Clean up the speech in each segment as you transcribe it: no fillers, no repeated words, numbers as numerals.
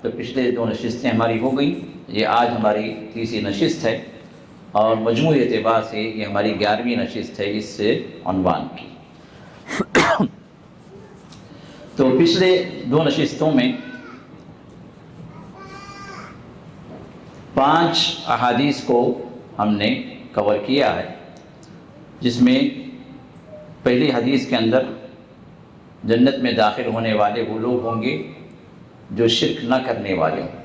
تو پچھلے 2 نشستیں ہماری ہو گئیں، یہ آج ہماری تیسری نشست ہے، اور مجموعی اعتبار سے یہ ہماری 11ویں نشست ہے اس عنوان کی۔ تو پچھلے 2 نشستوں میں 5 احادیث کو ہم نے کور کیا ہے، جس میں پہلی حدیث کے اندر جنت میں داخل ہونے والے وہ لوگ ہوں گے جو شرک نہ کرنے والے ہوں،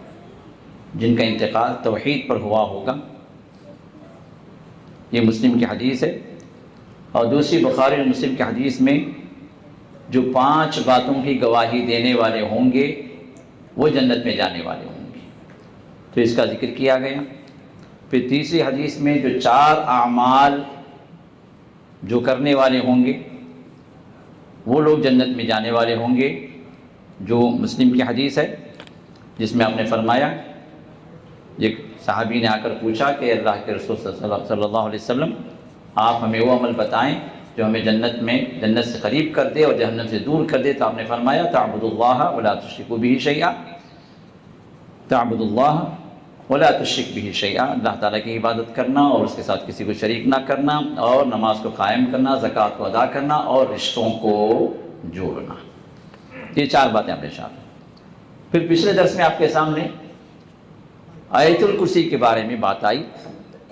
جن کا انتقال توحید پر ہوا ہوگا، یہ مسلم کی حدیث ہے۔ اور دوسری بخاری اور مسلم کی حدیث میں جو 5 باتوں کی گواہی دینے والے ہوں گے وہ جنت میں جانے والے ہوں گے، تو اس کا ذکر کیا گیا۔ پھر تیسری حدیث میں جو 4 اعمال جو کرنے والے ہوں گے وہ لوگ جنت میں جانے والے ہوں گے، جو مسلم کی حدیث ہے، جس میں آپ نے فرمایا، ایک صحابی نے آ کر پوچھا کہ اللہ کے رسول صلی اللہ علیہ وسلم آپ ہمیں وہ عمل بتائیں جو ہمیں جنت سے قریب کر دے اور جہنم سے دور کر دے، تو آپ نے فرمایا تعبد اللہ ولا تشرک بہ شیئا، تعبد اللہ ولا تشرک بہ شیئا، اللہ تعالیٰ کی عبادت کرنا اور اس کے ساتھ کسی کو شریک نہ کرنا، اور نماز کو قائم کرنا، زکوٰۃ کو ادا کرنا، اور رشتوں کو جوڑنا۔ یہ 4 باتیں آپ نے شامل۔ پھر پچھلے درس میں آپ کے سامنے آیت الکرسی کے بارے میں بات آئی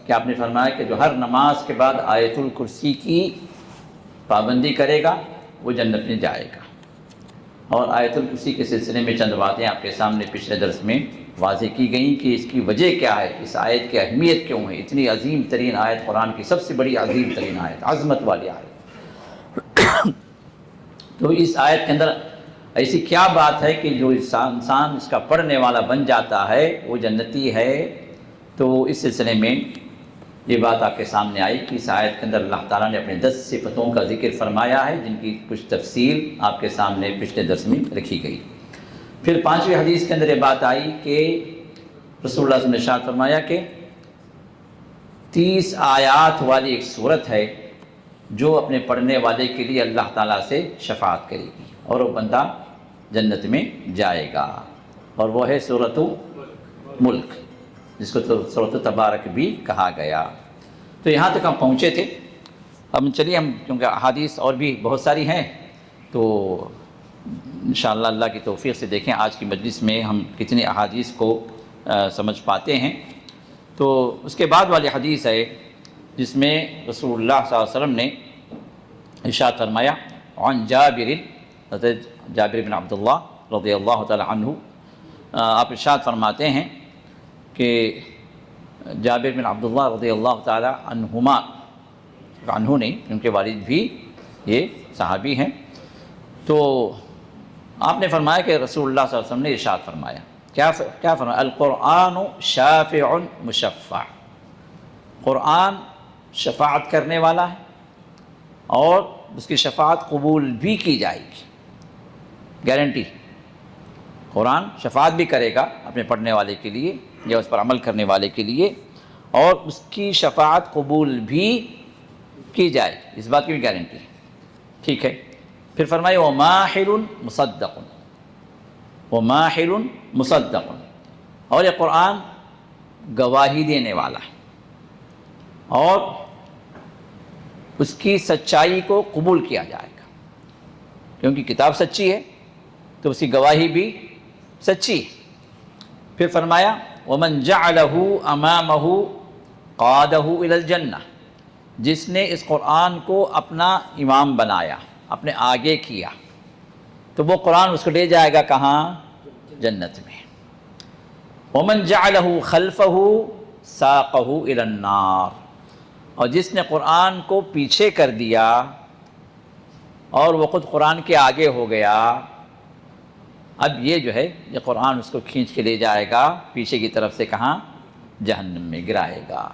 کہ آپ نے فرمایا کہ جو ہر نماز کے بعد آیت الکرسی کی پابندی کرے گا وہ جنت میں جائے گا، اور آیت الکرسی کے سلسلے میں چند باتیں آپ کے سامنے پچھلے درس میں واضح کی گئیں کہ اس کی وجہ کیا ہے، اس آیت کی اہمیت کیوں ہے، اتنی عظیم ترین آیت، قرآن کی سب سے بڑی عظیم ترین آیت، عظمت والی آیت۔ تو اس آیت کے اندر ایسی کیا بات ہے کہ جو انسان اس کا پڑھنے والا بن جاتا ہے وہ جنتی ہے؟ تو اس سلسلے میں یہ بات آپ کے سامنے آئی کہ اس آیت کے اندر اللہ تعالیٰ نے اپنے 10 صفتوں کا ذکر فرمایا ہے، جن کی کچھ تفصیل آپ کے سامنے پچھلے درس میں رکھی گئی۔ پھر 5ویں حدیث کے اندر یہ بات آئی کہ رسول اللہ صلی اللہ علیہ وسلم نے ارشاد فرمایا کہ 30 آیات والی ایک سورت ہے جو اپنے پڑھنے والے کے لیے اللہ تعالیٰ سے شفاعت کرے گی، اور وہ بندہ جنت میں جائے گا، اور وہ ہے سورۃ ملک، جس کو سورۃ تبارک بھی کہا گیا۔ تو یہاں تک ہم پہنچے تھے۔ اب چلیے ہم، کیونکہ احادیث اور بھی بہت ساری ہیں، تو انشاءاللہ اللہ کی توفیق سے دیکھیں آج کی مجلس میں ہم کتنی احادیث کو سمجھ پاتے ہیں۔ تو اس کے بعد والی حدیث ہے جس میں رسول اللہ صلی اللہ علیہ وسلم نے ارشاد فرمایا، عن حضرت جابر بن عبداللہ رضی اللہ تعالی عنہ، آپ ارشاد فرماتے ہیں کہ جابر بن عبداللہ رضی اللہ تعالی عنہما، عنہ نہیں، ان کے والد بھی یہ صحابی ہیں، تو آپ نے فرمایا کہ رسول اللہ صلی اللہ علیہ وسلم نے ارشاد فرمایا، کیا فرمایا؟ القرآن شافع مشفع، قرآن شفاعت کرنے والا ہے اور اس کی شفاعت قبول بھی کی جائے گی، گارنٹی۔ قرآن شفاعت بھی کرے گا اپنے پڑھنے والے کے لیے یا اس پر عمل کرنے والے کے لیے، اور اس کی شفاعت قبول بھی کی جائے گی، اس بات کی بھی گارنٹی ہے، ٹھیک ہے۔ پھر فرمائے وماحل مصدق، وماحل مصدق، اور یہ قرآن گواہی دینے والا ہے اور اس کی سچائی کو قبول کیا جائے گا، کیونکہ کتاب سچی ہے تو اس کی گواہی بھی سچی ہے۔ پھر فرمایا ومن جعلہ امامہ قادہ الی الجنہ، جس نے اس قرآن کو اپنا امام بنایا، اپنے آگے کیا، تو وہ قرآن اس کو لے جائے گا کہاں؟ جنت میں۔ ومن جعلہ خلفہ ساقہ الی النار، اور جس نے قرآن کو پیچھے کر دیا اور وہ خود قرآن کے آگے ہو گیا، اب یہ جو ہے یہ قرآن اس کو کھینچ کے لے جائے گا پیچھے کی طرف سے، کہاں؟ جہنم میں گرائے گا۔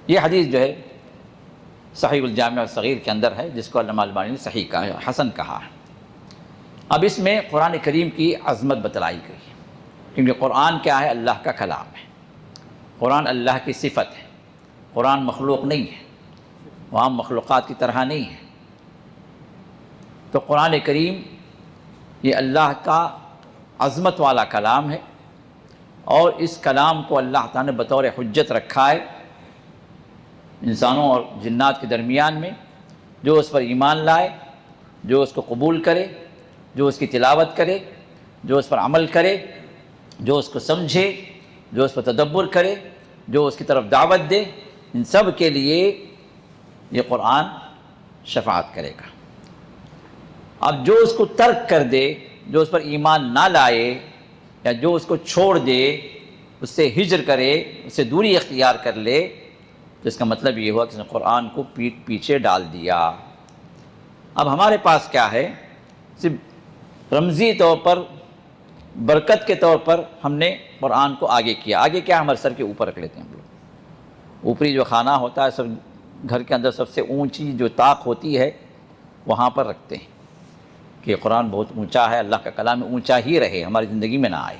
یہ حدیث جو ہے صحیح الجامع الصغیر کے اندر ہے، جس کو علامہ البانی نے صحیح کہا، حسن کہا ہے۔ اب اس میں قرآن کریم کی عظمت بتلائی گئی، کیونکہ قرآن کیا ہے؟ اللہ کا کلام ہے، قرآن اللہ کی صفت ہے، قرآن مخلوق نہیں ہے، عام مخلوقات کی طرح نہیں ہے۔ تو قرآن کریم یہ اللہ کا عظمت والا کلام ہے، اور اس کلام کو اللہ تعالیٰ نے بطور حجت رکھا ہے انسانوں اور جنات کے درمیان میں. جو اس پر ایمان لائے، جو اس کو قبول کرے، جو اس کی تلاوت کرے، جو اس پر عمل کرے، جو اس کو سمجھے، جو اس پر تدبر کرے، جو اس کی طرف دعوت دے، ان سب کے لیے یہ قرآن شفاعت کرے گا. اب جو اس کو ترک کر دے، جو اس پر ایمان نہ لائے یا جو اس کو چھوڑ دے، اس سے ہجر کرے، اس سے دوری اختیار کر لے، تو اس کا مطلب یہ ہوا کہ اس نے قرآن کو پیٹھ پیچھے ڈال دیا. اب ہمارے پاس کیا ہے؟ صرف رمزی طور پر، برکت کے طور پر ہم نے قرآن کو آگے کیا. آگے کیا؟ ہمارے سر کے اوپر رکھ لیتے ہیں ہم لوگ. اوپری جو خانہ ہوتا ہے، سب گھر کے اندر سب سے اونچی جو طاق ہوتی ہے وہاں پر رکھتے ہیں کہ قرآن بہت اونچا ہے، اللہ کا کلام اونچا ہی رہے، ہماری زندگی میں نہ آئے.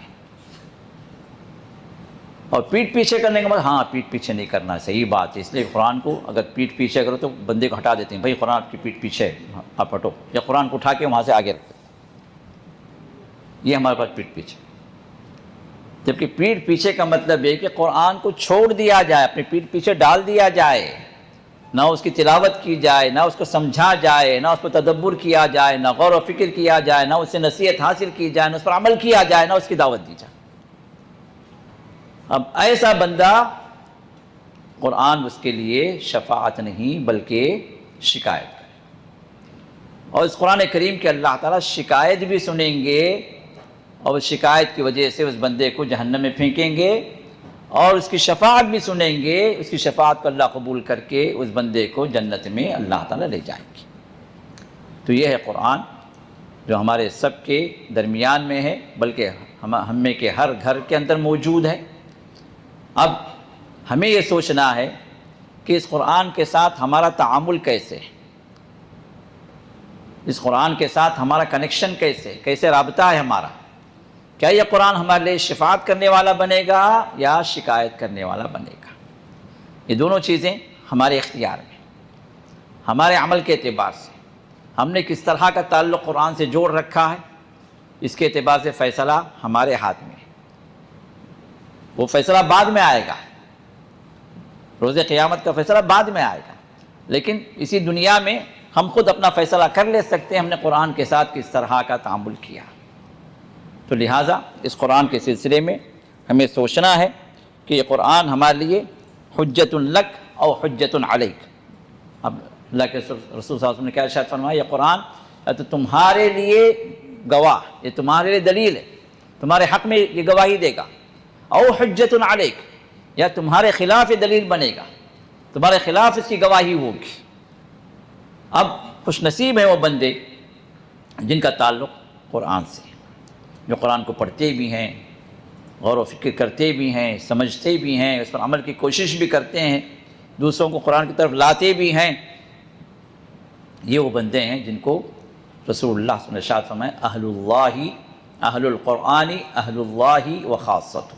اور پیٹھ پیچھے کرنے کا مطلب، ہاں پیٹھ پیچھے نہیں کرنا، صحیح بات ہے. اس لیے قرآن کو اگر پیٹھ پیچھے کرو تو بندے کو ہٹا دیتے ہیں، بھائی قرآن کی پیٹھ پیچھے ہے، آپ ہٹو، یا قرآن کو اٹھا کے وہاں سے آگے رکھتے. یہ ہمارے پاس پیٹھ پیچھے. جبکہ پیٹھ پیچھے کا مطلب ہے کہ قرآن کو چھوڑ دیا جائے، اپنی پیٹھ پیچھے ڈال دیا جائے، نہ اس کی تلاوت کی جائے، نہ اس کو سمجھا جائے، نہ اس پر تدبر کیا جائے، نہ غور و فکر کیا جائے، نہ اس سے نصیحت حاصل کی جائے، نہ اس پر عمل کیا جائے، نہ اس کی دعوت دی جائے. اب ایسا بندہ، قرآن اس کے لیے شفاعت نہیں بلکہ شکایت ہے. اور اس قرآن کریم کے اللہ تعالیٰ شکایت بھی سنیں گے، اور اس شکایت کی وجہ سے اس بندے کو جہنم میں پھینکیں گے، اور اس کی شفاعت بھی سنیں گے. اس کی شفاعت کو اللہ قبول کر کے اس بندے کو جنت میں اللہ تعالیٰ لے جائیں گے. تو یہ ہے قرآن جو ہمارے سب کے درمیان میں ہے، بلکہ ہم میں کے ہر گھر کے اندر موجود ہے. اب ہمیں یہ سوچنا ہے کہ اس قرآن کے ساتھ ہمارا تعامل کیسے ہے، اس قرآن کے ساتھ ہمارا کنیکشن کیسے رابطہ ہے ہمارا. کیا یہ قرآن ہمارے لیے شفاعت کرنے والا بنے گا یا شکایت کرنے والا بنے گا؟ یہ دونوں چیزیں ہمارے اختیار میں، ہمارے عمل کے اعتبار سے ہم نے کس طرح کا تعلق قرآن سے جوڑ رکھا ہے، اس کے اعتبار سے فیصلہ ہمارے ہاتھ میں ہے. وہ فیصلہ بعد میں آئے گا، روز قیامت کا فیصلہ بعد میں آئے گا، لیکن اسی دنیا میں ہم خود اپنا فیصلہ کر لے سکتے ہیں ہم نے قرآن کے ساتھ کس طرح کا تعامل کیا. تو لہٰذا اس قرآن کے سلسلے میں ہمیں سوچنا ہے کہ یہ قرآن ہمارے لیے حجت لک او حجت علیک. اب اللہ کے رسول صلی اللہ علیہ وسلم نے کیا ارشاد فرمایا؟ یہ قرآن تو تمہارے لیے گواہ، یہ تمہارے لیے دلیل ہے، تمہارے حق میں یہ گواہی دے گا. او حجت علیک، یا تمہارے خلاف یہ دلیل بنے گا، تمہارے خلاف اس کی گواہی ہوگی. اب خوش نصیب ہیں وہ بندے جن کا تعلق قرآن سے، جو قرآن کو پڑھتے بھی ہیں، غور و فکر کرتے بھی ہیں، سمجھتے بھی ہیں، اس پر عمل کی کوشش بھی کرتے ہیں، دوسروں کو قرآن کی طرف لاتے بھی ہیں. یہ وہ بندے ہیں جن کو رسول اللہ صلی اللہ علیہ وسلم نے ارشاد فرمایا، اہل اللہ، اہل القرآن، اہل اللہ و خاصۃ.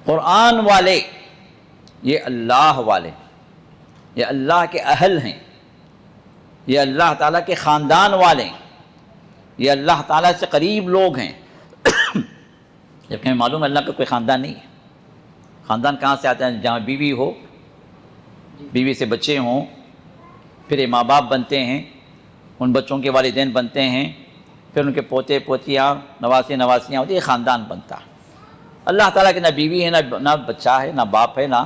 قرآن والے یہ اللہ والے، یہ اللہ کے اہل ہیں، یہ اللہ تعالیٰ کے خاندان والے ہیں، یہ اللہ تعالیٰ سے قریب لوگ ہیں. جبکہ ہمیں معلوم ہے اللہ کا کوئی خاندان نہیں ہے. خاندان کہاں سے آتا ہے؟ جہاں بیوی ہو، بیوی سے بچے ہوں، پھر یہ ماں باپ بنتے ہیں، ان بچوں کے والدین بنتے ہیں، پھر ان کے پوتے پوتیاں، نواسیاں ہوتی ہیں، یہ خاندان بنتا ہے. اللہ تعالیٰ کے نہ بیوی ہے، نہ بچہ ہے، نہ باپ ہے، نہ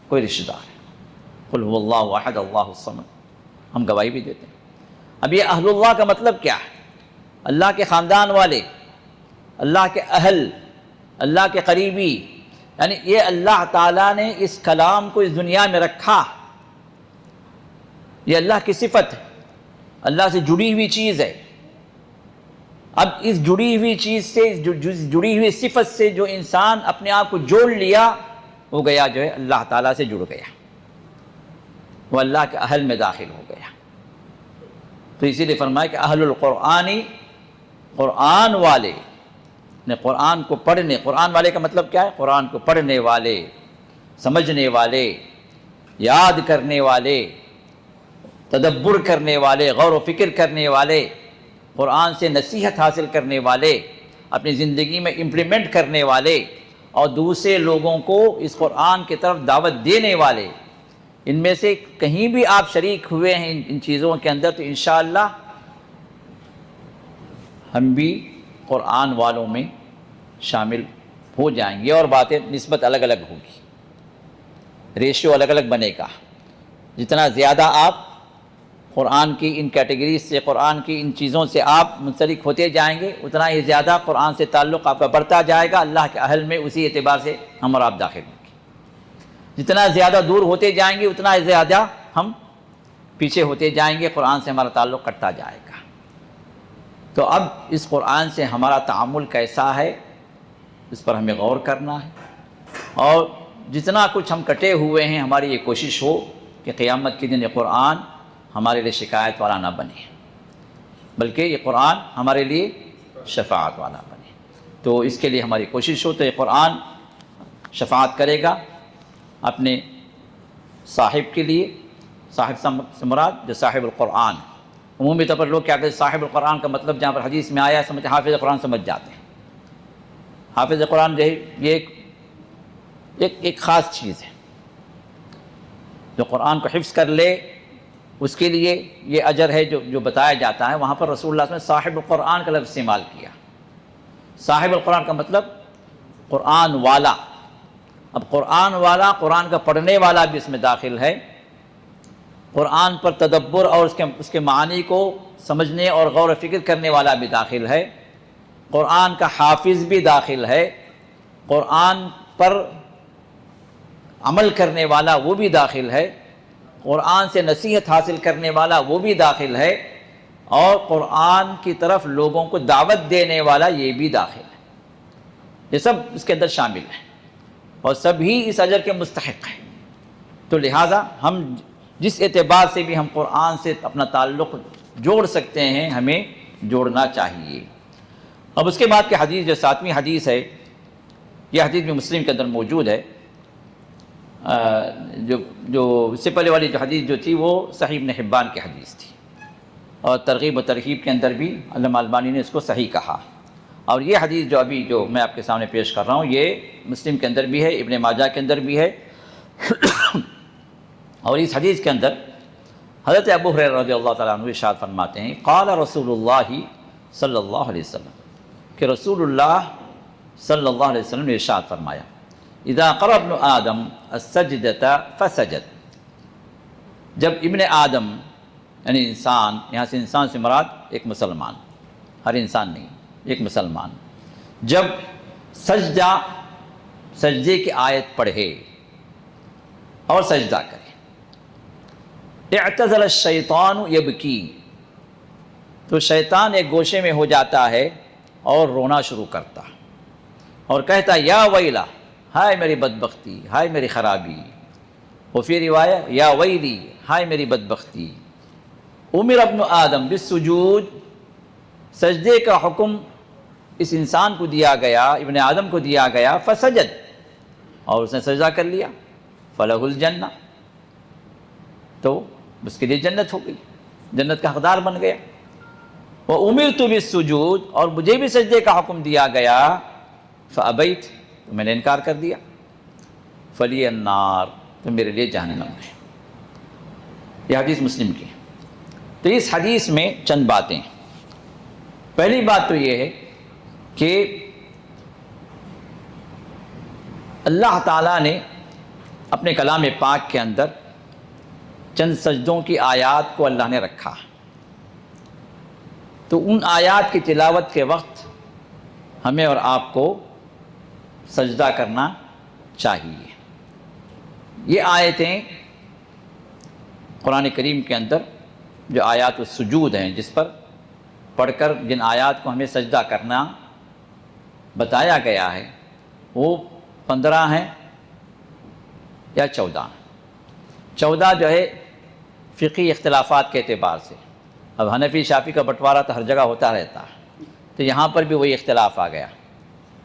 کوئی رشتہ دار ہے. قل هو اللہ احد اللہ الصمد، ہم گواہی بھی دیتے ہیں. اب یہ اہل اللہ کا مطلب کیا ہے؟ اللہ کے خاندان والے، اللہ کے اہل، اللہ کے قریبی، یعنی یہ اللہ تعالیٰ نے اس کلام کو اس دنیا میں رکھا. یہ اللہ کی صفت ہے، اللہ سے جڑی ہوئی چیز ہے. اب اس جڑی ہوئی چیز سے، جڑی ہوئی صفت سے جو انسان اپنے آپ کو جوڑ لیا، وہ گیا جو ہے اللہ تعالیٰ سے جڑ گیا، وہ اللہ کے اہل میں داخل ہو گیا. تو اسی لیے فرمایا کہ اہل القرآنی، قرآن والے نے قرآن کو پڑھنے، قرآن والے کا مطلب کیا ہے؟ قرآن کو پڑھنے والے، سمجھنے والے، یاد کرنے والے، تدبر کرنے والے، غور و فکر کرنے والے، قرآن سے نصیحت حاصل کرنے والے، اپنی زندگی میں امپلیمنٹ کرنے والے اور دوسرے لوگوں کو اس قرآن کی طرف دعوت دینے والے، ان میں سے کہیں بھی آپ شریک ہوئے ہیں ان چیزوں کے اندر، تو انشاءاللہ ہم بھی قرآن والوں میں شامل ہو جائیں گے، اور باتیں نسبت الگ الگ ہوگی، ریشیو الگ الگ بنے گا۔ جتنا زیادہ آپ قرآن کی ان کیٹیگریز سے، قرآن کی ان چیزوں سے آپ منسلک ہوتے جائیں گے، اتنا ہی زیادہ قرآن سے تعلق آپ کا بڑھتا جائے گا، اللہ کے اہل میں اسی اعتبار سے ہم اور آپ داخل ہوں گے۔ جتنا زیادہ دور ہوتے جائیں گے اتنا زیادہ ہم پیچھے ہوتے جائیں گے، قرآن سے ہمارا تعلق کٹتا جائے گا۔ تو اب اس قرآن سے ہمارا تعامل کیسا ہے، اس پر ہمیں غور کرنا ہے، اور جتنا کچھ ہم کٹے ہوئے ہیں ہماری یہ کوشش ہو کہ قیامت کے دن یہ قرآن ہمارے لیے شکایت والا نہ بنے، بلکہ یہ قرآن ہمارے لیے شفاعت والا بنے۔ تو اس کے لیے ہماری کوشش ہو، تو یہ قرآن شفاعت کرے گا اپنے صاحب کے لیے۔ صاحب سے مراد جو صاحب القرآن، عمومی طور پر لوگ کیا کہتے ہیں صاحب القرآن کا مطلب جہاں پر حدیث میں آیا سمجھتے حافظ قرآن سمجھ جاتے ہیں۔ حافظ قرآن جو ہے یہ ایک خاص چیز ہے، جو قرآن کو حفظ کر لے اس کے لیے یہ اجر ہے جو بتایا جاتا ہے۔ وہاں پر رسول اللہ صلی اللہ علیہ وسلم نے صاحب القرآن کا لفظ استعمال کیا۔ صاحب القرآن کا مطلب قرآن والا۔ اب قرآن والا، قرآن کا پڑھنے والا بھی اس میں داخل ہے، قرآن پر تدبر اور اس کے معانی کو سمجھنے اور غور و فکر کرنے والا بھی داخل ہے، قرآن کا حافظ بھی داخل ہے، قرآن پر عمل کرنے والا وہ بھی داخل ہے، قرآن سے نصیحت حاصل کرنے والا وہ بھی داخل ہے، اور قرآن کی طرف لوگوں کو دعوت دینے والا یہ بھی داخل ہے۔ یہ سب اس کے اندر شامل ہیں اور سبھی اس اجر کے مستحق ہیں۔ تو لہٰذا ہم جس اعتبار سے بھی ہم قرآن سے اپنا تعلق جوڑ سکتے ہیں ہمیں جوڑنا چاہیے۔ اب اس کے بعد کی حدیث جو 7ویں حدیث ہے، یہ حدیث بھی مسلم کے اندر موجود ہے۔ جو اس سے پہلے والی جو حدیث جو تھی وہ صحیح ابن حبان کی حدیث تھی، اور ترغیب و ترہیب کے اندر بھی علامہ البانی نے اس کو صحیح کہا۔ اور یہ حدیث جو میں آپ کے سامنے پیش کر رہا ہوں، یہ مسلم کے اندر بھی ہے، ابن ماجہ کے اندر بھی ہے۔ اور اس حدیث کے اندر حضرت ابو ہریرہ رضی اللہ تعالیٰ عنہ ارشاد فرماتے ہیں، قال رسول اللہ صلی اللہ علیہ وسلم، کہ رسول اللہ صلی اللہ علیہ وسلم نے ارشاد فرمایا، اذا قرأ ابن آدم السجدۃ فسجد، جب ابن آدم یعنی انسان، یہاں سے انسان سے مراد ایک مسلمان، ہر انسان نہیں، ایک مسلمان، جب سجدے کی آیت پڑھے اور سجدہ کرے، اعتزل الشیطان یبکی، تو شیطان ایک گوشے میں ہو جاتا ہے اور رونا شروع کرتا اور کہتا یا ویلا، ہائے میری بدبختی، ہائے میری خرابی۔ وفی روایت یا ویلی، ہائے میری بدبختی۔ امر ابن آدم بالسجود، سجدے کا حکم اس انسان کو دیا گیا، ابن آدم کو دیا گیا، فسجد، اور اس نے سجدہ کر لیا، فلہ الجنہ، تو اس کے لیے جنت ہو گئی، جنت کا حقدار بن گیا۔ وَأُمِرْتُ بِالسُّجُودِ، اور مجھے بھی سجدے کا حکم دیا گیا، فَأَبَيْتُ، تو میں نے انکار کر دیا، فَلِيَ النَّارُ، تو میرے لیے جہنم ہے۔ یہ حدیث مسلم کی۔ تو اس حدیث میں چند باتیں، پہلی بات تو یہ ہے کہ اللہ تعالیٰ نے اپنے کلام پاک کے اندر چند سجدوں کی آیات کو اللہ نے رکھا، تو ان آیات کی تلاوت کے وقت ہمیں اور آپ کو سجدہ کرنا چاہیے۔ یہ آیتیں قرآن کریم کے اندر جو آیات السجود ہیں، جس پر پڑھ کر جن آیات کو ہمیں سجدہ کرنا بتایا گیا ہے، وہ 15 ہیں یا 14 ہیں۔ 14 جو ہے فقہی اختلافات کے اعتبار سے، اب حنفی شافعی کا بٹوارہ تو ہر جگہ ہوتا رہتا ہے، تو یہاں پر بھی وہی اختلاف آ گیا۔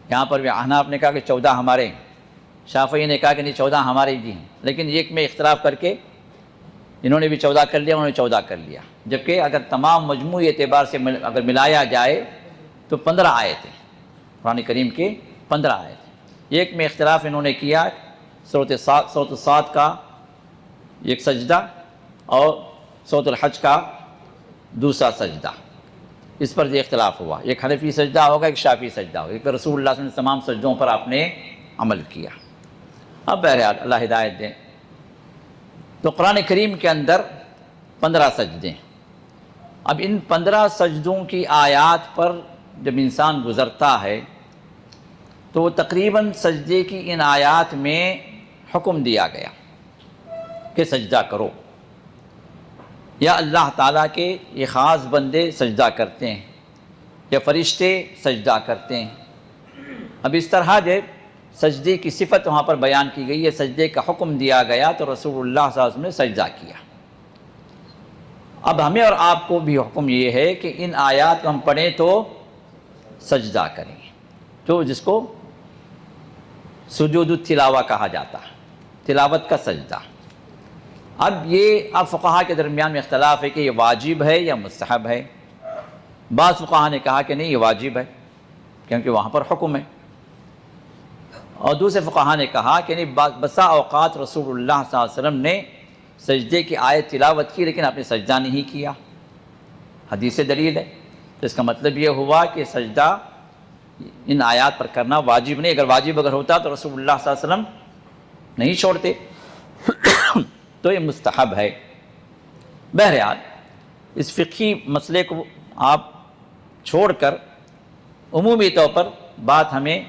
یہاں پر بھی احناف نے کہا کہ 14 ہمارے ہیں، شافعی نے کہا کہ نہیں 14 ہمارے جی ہیں، لیکن ایک میں اختلاف کر کے انہوں نے بھی 14 کر لیا، انہوں نے 14 کر لیا، جبکہ اگر تمام مجموعی اعتبار سے اگر ملایا جائے تو 15 آیتیں، قرآن کریم کے 15 آیت ہیں۔ ایک میں اختلاف انہوں نے کیا سورۃ الصاد کا ایک سجدہ اور سورۃ الحج کا دوسرا سجدہ، اس پر یہ اختلاف ہوا، ایک حنفی سجدہ ہوگا، ایک شافعی سجدہ ہوگا، ایک پر رسول اللہ صلی اللہ علیہ وسلم تمام سجدوں پر آپ نے عمل کیا۔ اب بہرحال اللہ ہدایت دیں۔ تو قرآن کریم کے اندر 15 سجدے ہیں۔ اب ان 15 سجدوں کی آیات پر جب انسان گزرتا ہے تو تقریباً سجدے کی ان آیات میں حکم دیا گیا کہ سجدہ کرو، یا اللہ تعالیٰ کے یہ خاص بندے سجدہ کرتے ہیں یا فرشتے سجدہ کرتے ہیں۔ اب اس طرح جو سجدے کی صفت وہاں پر بیان کی گئی ہے، سجدے کا حکم دیا گیا تو رسول اللہ صلی اللہ علیہ وسلم نے سجدہ کیا۔ اب ہمیں اور آپ کو بھی حکم یہ ہے کہ ان آیات کو ہم پڑھیں تو سجدہ کریں، جو جس کو سجود التلاوہ کہا جاتا ہے، تلاوت کا سجدہ۔ اب فقہا کے درمیان میں اختلاف ہے کہ یہ واجب ہے یا مستحب ہے۔ بعض فقہا نے کہا کہ نہیں یہ واجب ہے کیونکہ وہاں پر حکم ہے، اور دوسرے فقہا نے کہا کہ نہیں، بسا اوقات رسول اللہ صلی اللہ علیہ وسلم نے سجدے کی آیت تلاوت کی لیکن آپ نے سجدہ نہیں کیا، حدیث سے دلیل ہے۔ تو اس کا مطلب یہ ہوا کہ سجدہ ان آیات پر کرنا واجب نہیں، اگر ہوتا تو رسول اللہ صلی اللہ علیہ وسلم نہیں چھوڑتے، تو یہ مستحب ہے۔ بہرحال اس فقہی مسئلے کو آپ چھوڑ کر عمومی طور پر بات ہمیں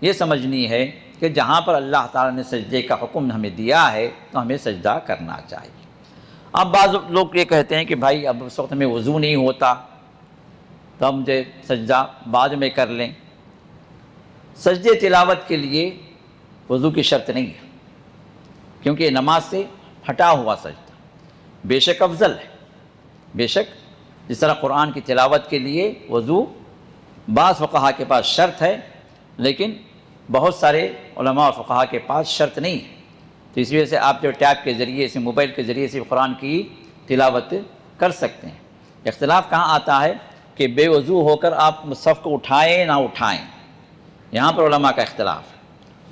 یہ سمجھنی ہے کہ جہاں پر اللہ تعالیٰ نے سجدے کا حکم ہمیں دیا ہے تو ہمیں سجدہ کرنا چاہیے۔ اب بعض لوگ یہ کہتے ہیں کہ بھائی اب اس وقت ہمیں وضو نہیں ہوتا تو ہم جو سجدہ بعد میں کر لیں۔ سجدے تلاوت کے لیے وضو کی شرط نہیں ہے، کیونکہ یہ نماز سے ہٹا ہوا سجدہ بے شک افضل ہے، بے شک جس طرح قرآن کی تلاوت کے لیے وضو بعض فقہا کے پاس شرط ہے لیکن بہت سارے علماء اور فقہا کے پاس شرط نہیں ہے، تو اس وجہ سے آپ جو ٹیب کے ذریعے سے، موبائل کے ذریعے سے قرآن کی تلاوت کر سکتے ہیں۔ اختلاف کہاں آتا ہے کہ بے وضو ہو کر آپ مصحف کو اٹھائیں نہ اٹھائیں، یہاں پر علماء کا اختلاف ہے،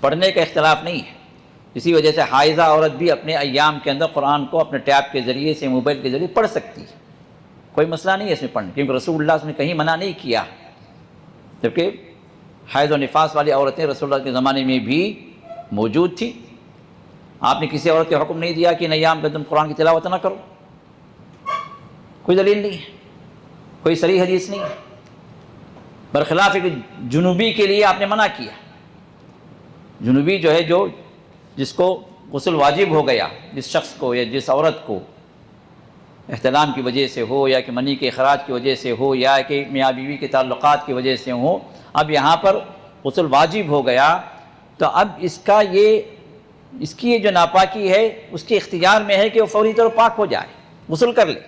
پڑھنے کا اختلاف نہیں ہے۔ اسی وجہ سے حائضہ عورت بھی اپنے ایام کے اندر قرآن کو اپنے ٹیب کے ذریعے سے، موبائل کے ذریعے پڑھ سکتی ہے، کوئی مسئلہ نہیں ہے اس میں پڑھنے، کیونکہ رسول اللہ صلی اللہ علیہ وسلم نے کہیں منع نہیں کیا، جبکہ حیض و نفاس والی عورتیں رسول اللہ کے زمانے میں بھی موجود تھی۔ آپ نے کسی عورت کو حکم نہیں دیا کہ ان ایام میں تم قرآن کی تلاوت نہ کرو، کوئی دلیل نہیں ہے، کوئی صریح حدیث نہیں ہے، برخلاف کہ جنوبی کے لیے آپ نے منع کیا۔ جنوبی جو ہے، جس کو غسل واجب ہو گیا، جس شخص کو یا جس عورت کو احتلام کی وجہ سے ہو یا کہ منی کے اخراج کی وجہ سے ہو یا کہ میاں بیوی کے تعلقات کی وجہ سے ہو، اب یہاں پر غسل واجب ہو گیا تو اب اس کی یہ جو ناپاکی ہے اس کے اختیار میں ہے کہ وہ فوری طور پر پاک ہو جائے، غسل کر لے،